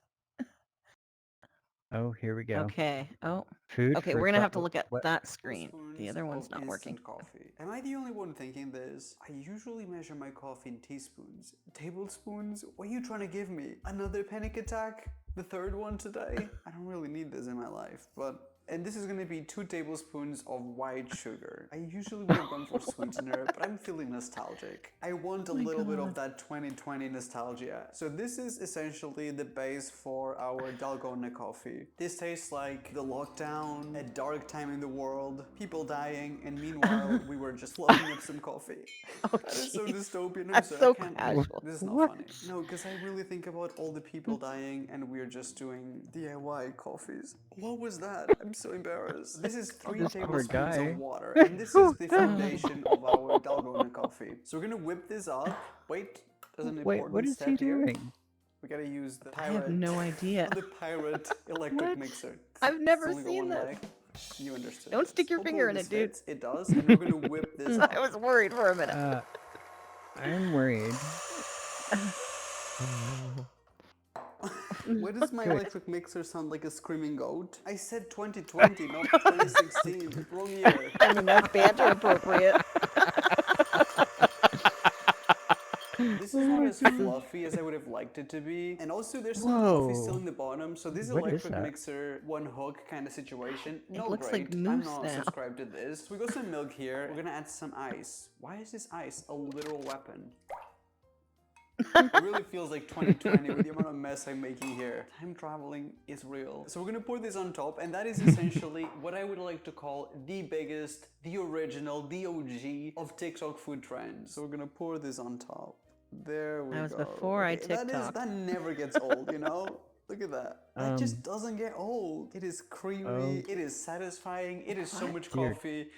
Oh, here we go. Okay. Oh. Food Okay, for we're gonna have to thought. look at What? that screen. The other one's not working. Coffee. Am I the only one thinking this? I usually measure my coffee in teaspoons. Tablespoons? What are you trying to give me? Another panic attack? The third one today? I don't really need this in my life, but... And this is gonna be 2 tablespoons of white sugar. I usually would have gone for sweetener, but I'm feeling nostalgic. I want a little bit of that 2020 nostalgia. So this is essentially the base for our Dalgona coffee. This tastes like the lockdown, a dark time in the world, people dying, and meanwhile we were just loading up some coffee. Oh, That is so jeez. dystopian. I'm That's sorry, so I can't. casual. This is not funny. No, because I really think about all the people dying and we're just doing DIY coffees. What was that? I'm so embarrassed. This is 3 This poor tablespoons guy. of water, and this is the foundation of our Dalgona coffee. So we're gonna whip this up. Wait, there's an Wait, important what is step he here. doing? We gotta use the I have pirate. no idea. The pirate electric What? mixer. I've never It's only got seen one this. leg. You understood. Don't this. stick your Hopefully finger in this it, dude. fits. It does, and we're gonna whip this up. I was worried for a minute. I'm worried. Why does my Good. electric mixer sound like a screaming goat? I said 2020, not 2016. Wrong year. I mean, that's banter appropriate. This is not as fluffy as I would have liked it to be. And also there's some coffee still Whoa. in the bottom, so this What is electric that? mixer, one hook kind of situation. It No looks like great. I'm mousse not now. subscribed to this. We got some milk here. We're gonna add some ice. Why is this ice a literal weapon? It really feels like 2020 with the amount of mess I'm making here. Time traveling is real. So we're gonna pour this on top, and that is essentially what I would like to call the biggest, the original, the OG of TikTok food trends. So we're gonna pour this on top. There we go. That was before I That TikToked. never gets old, you know? Look at that. That just doesn't get old. It is creamy, it is satisfying, it is so much Dear. coffee.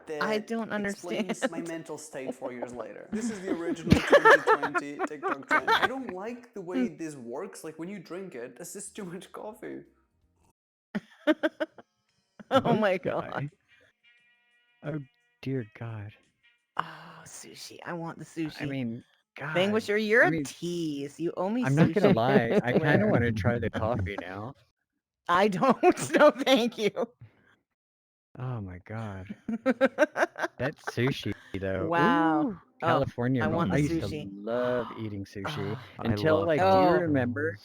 That I don't understand. explains my mental state 4 years later. This is the original 2020 TikTok trend. I don't like the way this works. Like when you drink it, this is too much coffee. Oh my This god. guy. Oh dear God. Oh, sushi. I want the sushi. I mean, God. Vanquisher, you're I a mean, tease. You owe me I'm sushi. not gonna lie. I kind of Swear. want to try the coffee now. I don't. No, thank you. Oh my god. That's sushi though. Wow. Ooh, Oh, California I roll. want I the used to sushi. love eating sushi I until love like, do you Oh. remember?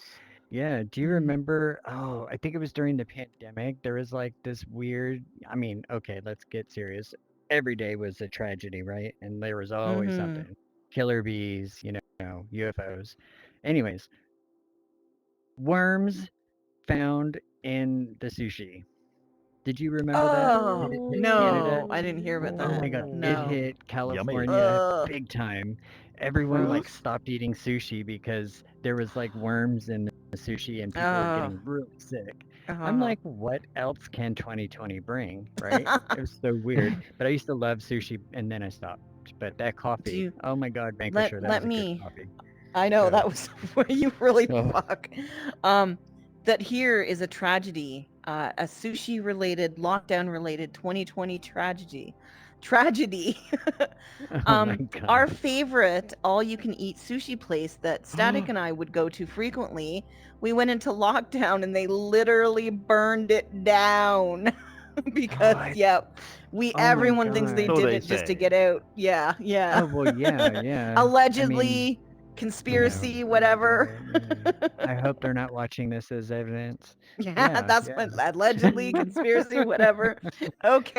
Yeah, do you Mm. remember? Oh, I think it was during the pandemic. There was like this weird, I mean, okay, let's get serious. Every day was a tragedy, right? And there was always Mhm. something. Killer bees, UFOs. Anyways, worms found in the sushi. Did you remember that? Did it Oh, hit Canada? no. I didn't hear about Oh my that. god, Oh. it No. hit Yummy. California Ugh. big time. Everyone like Gross. stopped eating sushi because there was like worms in the sushi and people were Oh. getting really sick. I'm Uh-huh. like, what else can 2020 bring, right? It was so weird. But I used to love sushi and then I stopped. But that Do coffee, you oh my god, let Vanquisher, that let was a good me coffee. I know that Oh, was where you really oh, fuck. Um, that here is a tragedy, a sushi related, lockdown related 2020 tragedy. Tragedy. oh my Our god. favorite all you can eat sushi place that Static and I would go to frequently, we went into lockdown and they literally burned it down. Because What? Oh my everyone thinks they god. So did they it just to say. get out. Yeah, yeah. Oh well, yeah, yeah. I mean, Allegedly, you know, conspiracy, oh my whatever. god, yeah. I hope they're not watching this as evidence. Yeah, Yeah, that's yeah. what allegedly, conspiracy, whatever.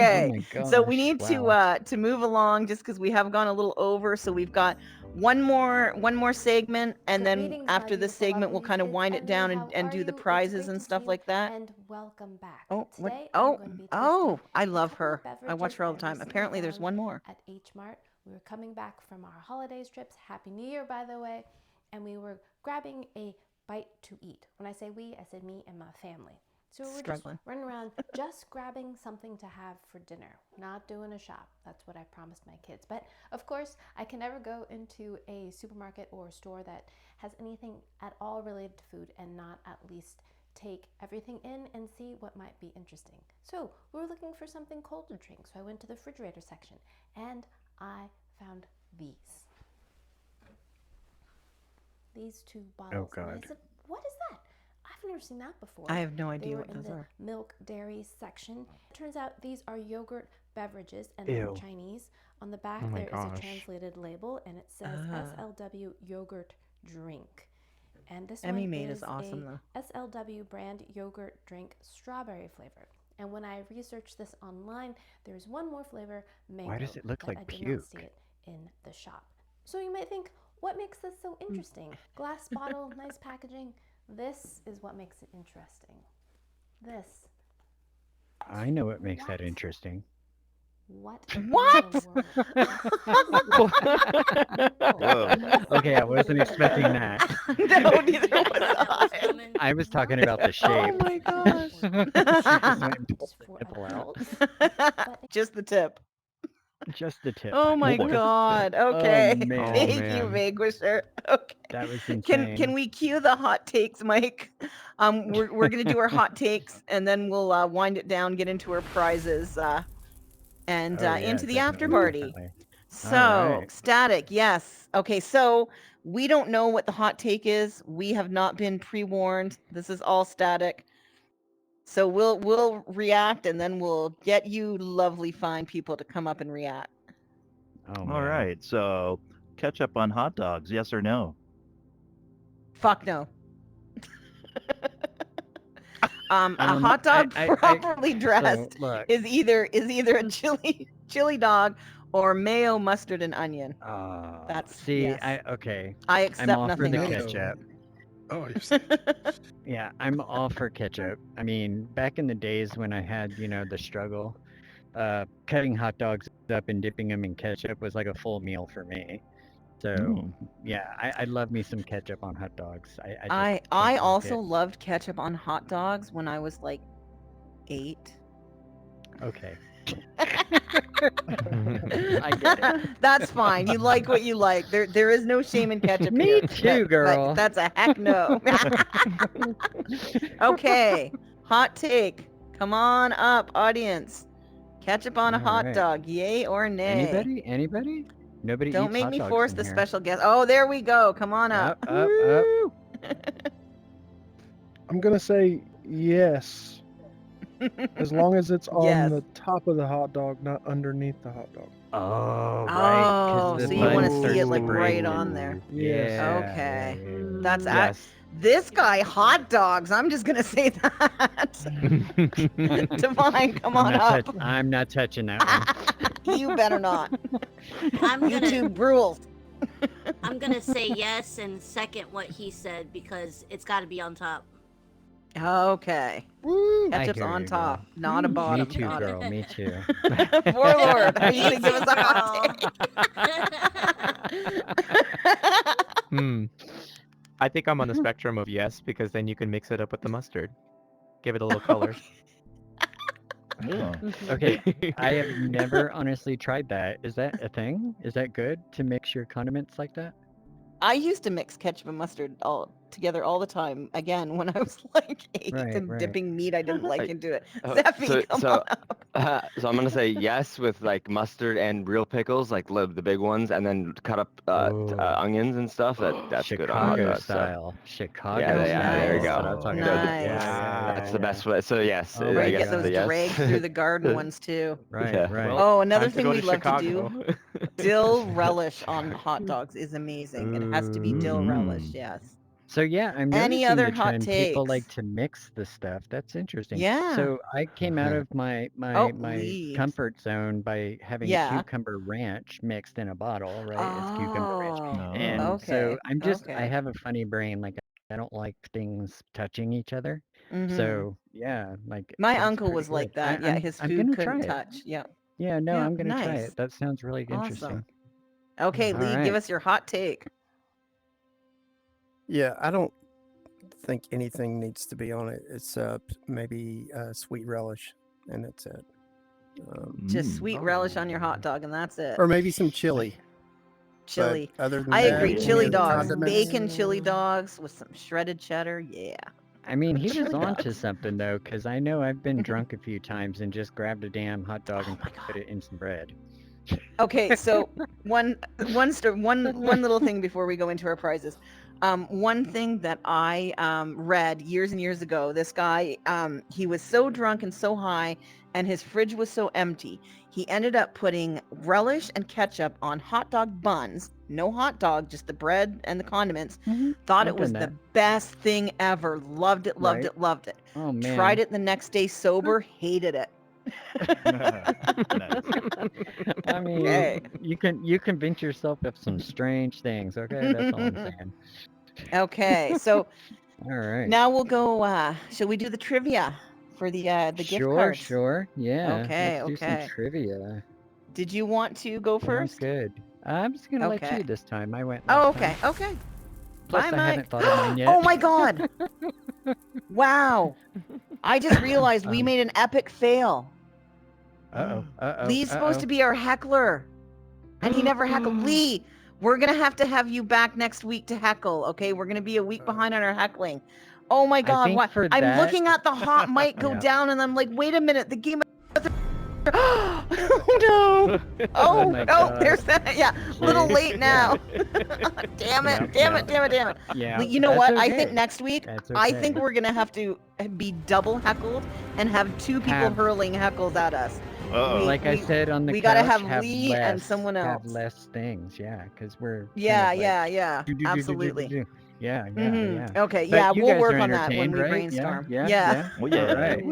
Oh Okay, my so we gosh, need wow. to move along just because we have gone a little over. So we've got one more segment, and then Greetings, my after this beautiful segment, we'll lovelies. kind of It's wind it Emily. down How and are do the you? It's prizes great and to see stuff you, like that. and welcome back. Oh, what? Today I'm Oh, going to be oh, tasting I a love couple of her. I watch beverages her all the that I time. recently Apparently, there's found one more. at H Mart. We were coming back from our holidays trips. Happy New Year, by the way. And we were grabbing a bite to eat. When I say we, I said me and my family. So we're just Struggling. running around just grabbing something to have for dinner, not doing a shop. That's what I promised my kids. But of course, I can never go into a supermarket or a store that has anything at all related to food and not at least take everything in and see what might be interesting. So we were looking for something cold to drink. So I went to the refrigerator section and I found these. These two bottles. Oh And I god. said, what is that? I've never seen that before. I have no They idea were what in those the are. milk dairy section. Turns out these are yogurt beverages and Ew. they're Chinese. On the back Oh my there is a gosh. translated label and it says Ah. SLW yogurt drink. And this Emmy one Made is is awesome though. a SLW brand yogurt drink strawberry flavor. And when I researched this online, there's one more flavor, mango. Why does it look that like I did not see puke? it in the shop. So you might think, what makes this so interesting? Glass bottle, nice packaging. This is what makes it interesting. This. I know what makes that interesting. What? What? In the world? Whoa. Okay, I wasn't expecting that. No, neither That was was I. coming. I was talking about the Oh shape. my gosh. She just went and pulled For the nipple out. adults. Just the tip. Just the tip. Oh my boy. god. Oh Okay. man, Thank you, man. Vanquisher. Okay. that was Can insane. we cue the hot takes, Mike? We're gonna do our hot takes and then we'll wind it down, get into our prizes, and Oh yeah, into the after definitely, party. definitely. All So, right. Static, yes. Okay, so we don't know what the hot take is. We have not been pre-warned. This is all Static. So we'll react and then we'll get you lovely fine people to come up and react. Oh All man. right. So, ketchup on hot dogs, yes or no? Fuck no. A hot I, dog I, properly so dressed look. is either a chili dog or mayo, mustard, and onion. That's See, yes. okay. I I'm accept all for nothing the else. ketchup. Oh, you're saying Yeah, I'm all for ketchup. I mean, back in the days when I had, the struggle, cutting hot dogs up and dipping them in ketchup was like a full meal for me. So, Mm. yeah, I love me some ketchup on hot dogs. I just I can't knock also it. loved ketchup on hot dogs when I was like 8. Okay. I get it. That's fine. You like what you like. There is no shame in ketchup Me here. too, But girl. that's a heck no. Okay. Hot take. Come on up, audience. Ketchup on a All hot right. dog, yay or nay? Anybody? Anybody? Nobody Don't eats make hot me dogs force in the here. special guest. Oh, there we go. Come on up. Up. I'm gonna say Yes. As long as it's on Yes. the top of the hot dog, not underneath the hot dog. Oh, right. Oh, Because so the you want to bun see starts it to like break. right on there. Yes. Okay. That's Yes. this guy hot dogs. I'm just gonna say that. Divine, come on up. I'm not touching that one. You better not. I'm gonna YouTube rules. I'm gonna say yes and second what he said because it's got to be on top. Okay. I Ketchup's hear on you, top, girl. not a bottom. Me too, Got it. girl. Me too. Warlord, are you Me gonna give too, us a hot Hmm. I think I'm on the spectrum of yes, because then you can mix it up with the mustard. Give it a little color. Okay, I have never honestly tried that. Is that a thing? Is that good to mix your condiments like that? I used to mix ketchup and mustard all together all the time. Again, when I was like 8 Right, and right. dipping meat I didn't like Like, into it. oh, Zeffy, come on up. so I'm gonna say yes with like mustard and real pickles, like the big ones, and then cut up onions and stuff. That's good on hot Chicago dogs. So. style. Chicago Yeah, there you style. That's what I'm go. talking The- about. Nice. That's the best way. So yes, Oh Where I you my guess get it's a those God. dragged yes. through the garden ones too. Right, Yeah. right. Well, Oh, another time to thing go we to love to Chicago. do, dill relish on hot dogs is amazing. It has to be dill relish, Mm. yes. So yeah, I'm Any noticing other the hot trend. People like takes? to mix the stuff. That's interesting. Yeah. So I came out of my Oh, my leaves. comfort zone by having Yeah. cucumber ranch mixed in a bottle, right? It's cucumber ranch. Oh, And okay. so I Okay. have a funny brain. Like I don't like things touching each other. Mhm. So yeah, like My it's uncle pretty was like good. that. Yeah, his I'm food gonna couldn't try it. touch. Yeah. Yeah, no, Yeah, I'm gonna try nice. it. That sounds really interesting. Awesome. Okay, All Lee, give right. us your hot take. Yeah, I don't think anything needs to be on it. It's maybe sweet relish, and that's it. Just sweet relish on your hot dog, and that's it. Or maybe some chili. Chili. But other than I that, agree. any Chili other dogs, condiments? bacon chili dogs with some shredded cheddar. Yeah. I mean, he Chili was onto dogs. something though, because I know I've been drunk a few times and just grabbed a damn hot dog and put it in some bread. Okay, so one little thing before we go into our prizes. One thing that I read years and years ago, this guy, he was so drunk and so high, and his fridge was so empty, he ended up putting relish and ketchup on hot dog buns. No hot dog, just the bread and the condiments. Thought I've it was done the that. best thing ever. Loved it, loved Right. it, loved it. Oh man. Tried it the next day sober, hated it. I mean, Okay. you convince yourself of some strange things. Okay, that's all I'm saying. Okay, so All right. now we'll go. Shall we do the trivia for the gift Sure, cards? sure. Yeah. Okay, Let's do some okay. trivia. Did you want to go Sounds first? good. I'm just gonna let Okay. you this time. I went Oh, last okay, time. okay. Plus, Bye, I Mike. haven't thought of mine yet. Oh my God! Wow! I just realized we made an epic fail. Uh-oh. Uh-oh. Lee's supposed to be our heckler, and he never heckled. Lee, we're gonna have to have you back next week to heckle. Okay, we're gonna be a week behind on our heckling. Oh my God! think What? for I'm that- looking at the hot mic go Yeah. down, and I'm like, wait a minute, the game. Oh no! Oh my no! God. There's that. Yeah, a little late now. Damn it! Yep, Damn yep. it! Damn it! Damn it! Yeah, You know that's what? I okay. think next week, That's I think okay. we're gonna have to be double heckled and have two people Have- hurling heckles at us. Like I said on the we couch, gotta have Lee less, and someone else. Have less things, yeah, because we're kind Yeah, of like, yeah, absolutely. Yeah, yeah, Mhm. yeah. Okay, But yeah, you we'll guys work are on that when entertained, we right? brainstorm. Yeah, Yeah. All right.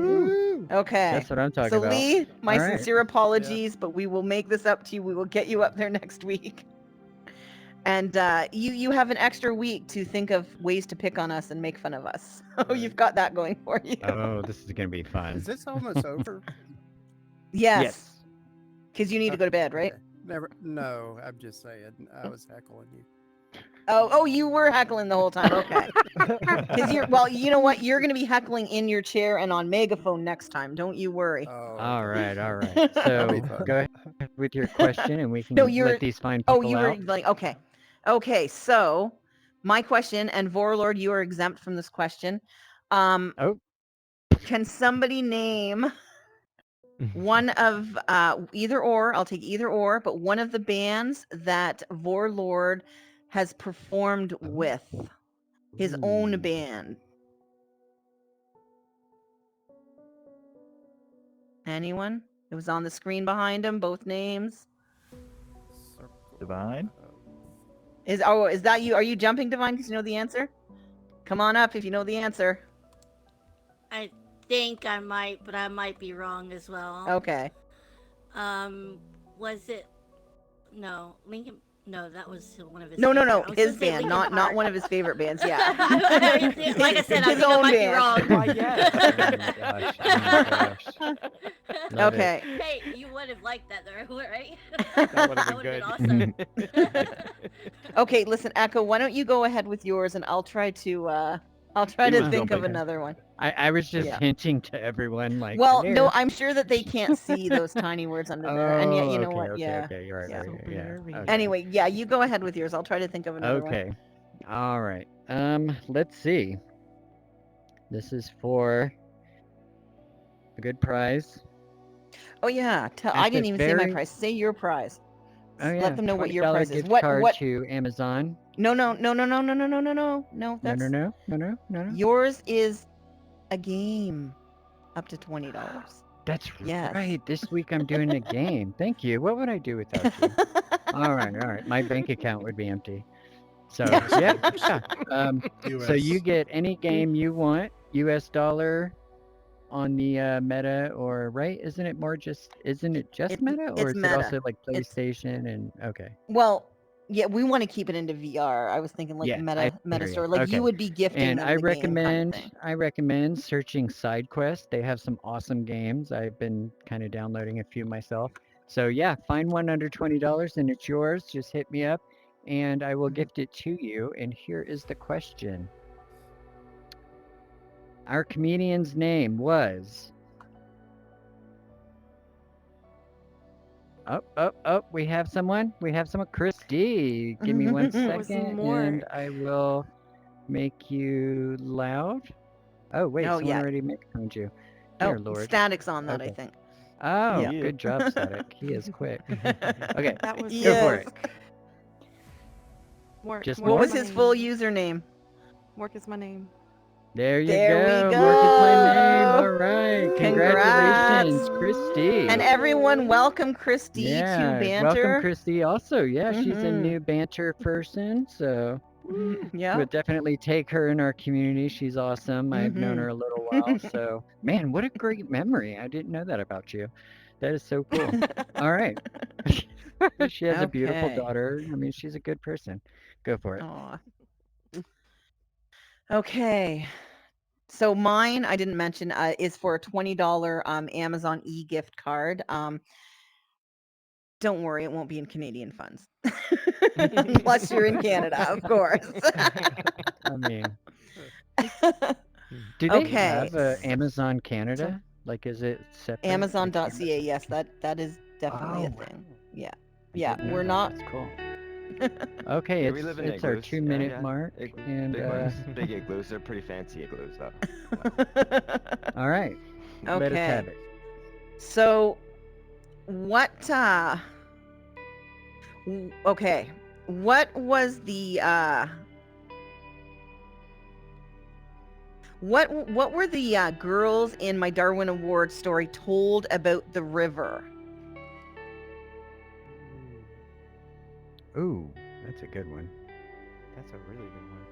Okay. That's what I'm talking so about. Lee, my All right. sincere apologies, but we will make this up to you. We will get you up there next week. And you have an extra week to think of ways to pick on us and make fun of us. So you've got that going for you. Oh, this is gonna be fun. Is this almost over? Yes. Because you need to go to bed, right? Okay. Never. No, I'm just saying. I was heckling you. Oh, you were heckling the whole time. Okay. Because well, you know what? You're going to be heckling in your chair and on megaphone next time. Don't you worry. All right, all right. So go ahead with your question, and we can No, you're. let these fine people Oh, you were out. like okay. Okay, so my question, and Vorlord, you are exempt from this question. Oh. Can somebody name one of either or? I'll take either or, but one of the bands that Vorlord has performed with, his own band. Anyone? It was on the screen behind him, both names. Divine? Is that you? Are you jumping, Divine, because you know the answer? Come on up if you know the answer. I think I might, but I might be wrong as well. Okay. Was it? No, Lincoln. No, that was one of his. No, favorite. I was his gonna say band, Linkin not Park. one of his favorite bands. Yeah. Like I said, I His think I own might be band. wrong. Why, yes. Oh my gosh. Love it. Okay. Hey, you would have liked that though, right? That would have That been would have been awesome. Okay, listen, Echo, why don't you go ahead with yours and I'll try to think of another one. I was just Yeah. hinting to everyone like. Well, "Hello." no, I'm sure that they can't see those tiny words under there. And yet, you know okay, what? okay, Yeah. okay. You're right. Yeah. Right, yeah. Okay. Anyway, yeah, you go ahead with yours. I'll try to think of another one. Okay. All right. Let's see. This is for a good prize. Oh yeah, I At didn't the even say my very- prize. Say your prize. Oh yeah. Let them know what your $20 prize is. gift What? card What? to Amazon. No. No. No, That's no. yours is a game up to $20. That's Yes. right. This week I'm doing a game. Thank you. What would I do without you? All right. My bank account would be empty. So yeah. So you get any game you want, US dollar on the Meta, or right? Isn't it just Meta, or it's is Meta. it also like It's- PlayStation and okay? Well, yeah, we want to keep it into VR. I was thinking like Yeah, Meta hear ya. store. Like Okay. you would be gifting And them I the game kind of recommend thing. I recommend searching SideQuest. They have some awesome games. I've been kind of downloading a few myself. So yeah, find one under $20 and it's yours. Just hit me up and I will gift it to you. And here is the question. Our comedian's name was we have someone. Chris D. Give me 1 second and I will make you loud. Oh wait, Oh, someone yeah. already microphoned you. Oh, Dear Lord. Static's on that, I Okay. think. Oh, Yeah. good job, Static. He is quick. Okay, That was go for it. Mork. Just What was Mork? his full username? Mork is my name. There you There we go. Mork is my name. go. All right. Congrats. Congratulations, Christy. And everyone, welcome Christy yeah, to Banter. welcome, Christy. Also, yeah, she's a Mhm. new Banter person, so Yeah. we'll definitely take her in our community. She's awesome. I've known her a little while, so man, what a great memory. I didn't know that about you. That is so cool. All right. She has a beautiful Okay. daughter. I mean, she's a good person. Go for it. Aw. Okay. So mine, I didn't mention, is for a $20 Amazon e-gift card. Don't worry, it won't be in Canadian funds. Unless you're in Canada, of course. I mean, do they Okay. have Amazon Canada? Like, is it separate? Amazon.ca, yes, that is definitely a Oh, thing. Yeah. I Yeah, didn't know we're that. not. That's cool. Okay, Yeah, it's we live in it's our igloos. 2-minute mark, and big ones, big igloos. They're pretty fancy igloos, though. all right, let us Okay. have it. So, what okay, what was the what were the girls in my Darwin Award story told about the river? Ooh, that's a good one. That's a really good one.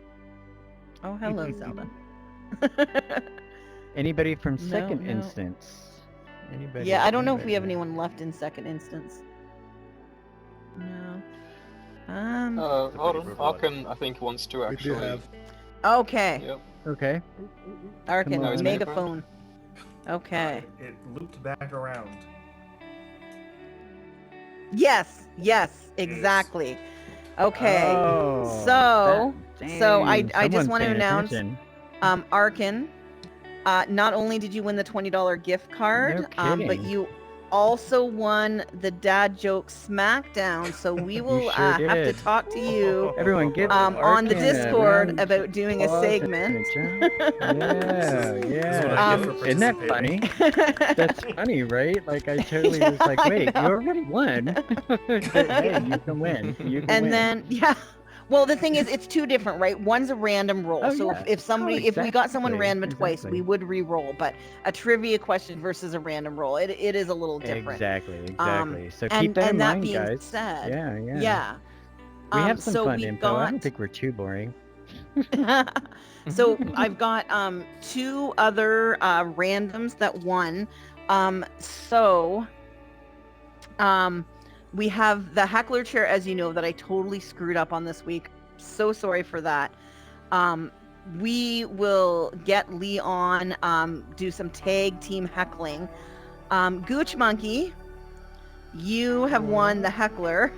Oh, hello, Zelda. Anybody from No, second no. instance? Anybody? Yeah, I don't know if we anybody? have anyone left in second instance. No. Hold on. I think wants to We do actually. have. Okay. Yep. Okay. Arkin, Come on. megaphone. Okay. It looped back around. Yes, exactly. Okay. Oh, So I dang, just someone's want to paying announce, attention. Arkin, not only did you win the $20 gift card, but kidding. you also won the Dad Joke Smackdown. So we will sure have to did. talk to you Everyone, give on the Arkin a Discord round about doing a applause and segment. Yeah, yeah. Isn't that funny? That's funny, right? Like I totally Yeah, was like, I wait, you know. already won. But hey, you can win. You can And win. then, yeah, Well, the thing is, it's two different, right? One's a random roll. Oh, So yeah. if somebody, Oh, if we got someone exactly, random twice, exactly. we would re-roll. But a trivia question versus a random roll, it is a little different. Exactly, exactly. So and keep that in and that mind, being guys. said, Yeah, yeah. yeah. We have some So fun we've info. I got. don't think we're too boring. So I've got two other randoms that won. We have the heckler chair, as you know, that I totally screwed up on this week. So sorry for that. We will get Lee on, do some tag team heckling. Gooch Monkey, you have won the heckler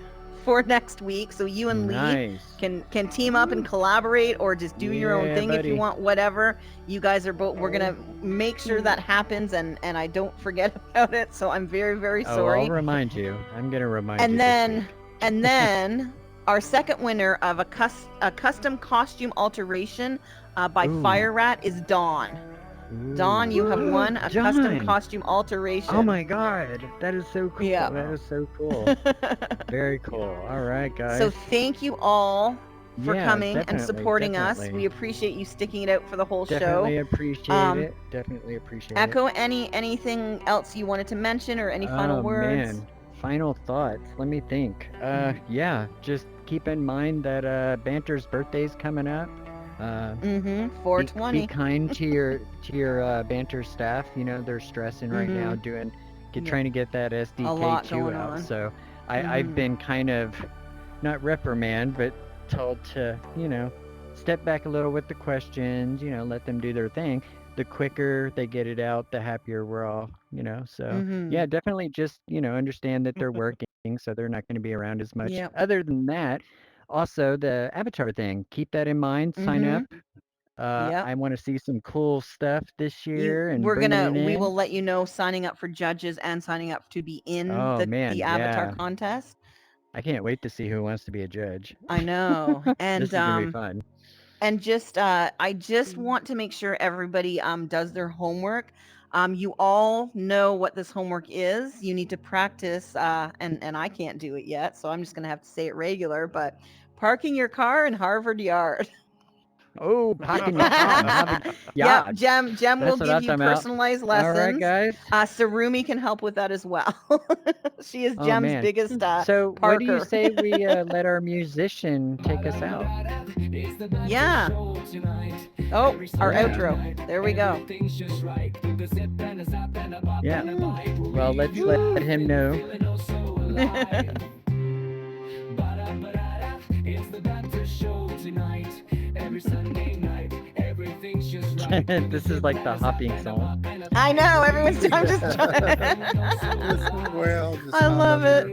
for next week, so you and Lee Nice. can team up and collaborate, or just do your own Yeah, thing if you buddy. want. Whatever, you guys are both. We're gonna make sure that happens, and I don't forget about it. So I'm very, very Oh, sorry. I'll remind you. I'm gonna remind you. And this then week. and then our second winner of a custom costume alteration by Ooh. Fire Rat is Dawn. Dawn, you have won a custom Dawn. costume alteration. Oh my god, that is so cool. Yeah. That is so cool. Very cool. All right, guys. So thank you all for Yeah, coming and definitely, supporting us. definitely. We appreciate you sticking it out for the whole Definitely show. appreciate it. Definitely appreciate Echo, it. anything else you wanted to mention, or any final Oh words? man, final thoughts. Let me think. Yeah, just keep in mind that Banter's birthday's coming up. 420. Be kind to your Banter staff. You know they're stressing right now, trying to get that A lot SDK2 going out. on. So I've been kind of not reprimanded, but told to step back a little with the questions. Let them do their thing. The quicker they get it out, the happier we're all. So yeah, definitely just understand that they're working, so they're not going to be around as much. Yep. Other than that, also the avatar thing, keep that in mind. Sign up. Yep. I want to see some cool stuff this year and bringing it We in. will let you know, signing up for judges and signing up to be in Oh, man, the avatar yeah. contest. I can't wait to see who wants to be a judge. I know. And This is gonna be fun. And just I just want to make sure everybody does their homework. You all know what this homework is. You need to practice, and I can't do it yet, so I'm just gonna have to say it regular. But parking your car in Harvard Yard. Oh, parking your car in Harvard Yeah, Yard. Jem That's will what give I'm you talking about. personalized All right, lessons. guys. Sarumi can help with that as well. She is Oh, Jem's man. biggest So parker. what do you say we let our musician take us out? Yeah. Oh, our outro. There we go. Yeah. Well, let's let him know. It's the Banter Show tonight. Every Sunday night, everything's just right. This is like the hopping song. I know, everyone's I'm just Well, just I love it.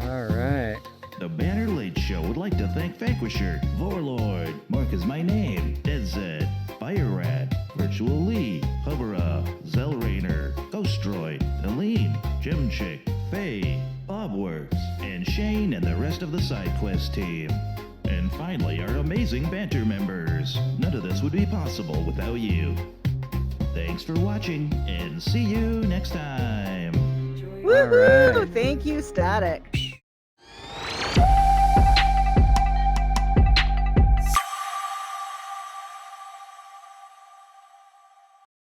All right. The Banner Late Show would like to thank Vanquisher, Vorlord, Mark is my name, Dead Zed, Fire Rat, Virtual Lee, Hubera, Zellrainer, Ghost Droid, Aline, Gem Chick, Faye, Bobworks, and Shane and the rest of the side quest team. And finally, our amazing Banter members. None of this would be possible without you. Thanks for watching, and see you next time. Woohoo! Thank you, Static.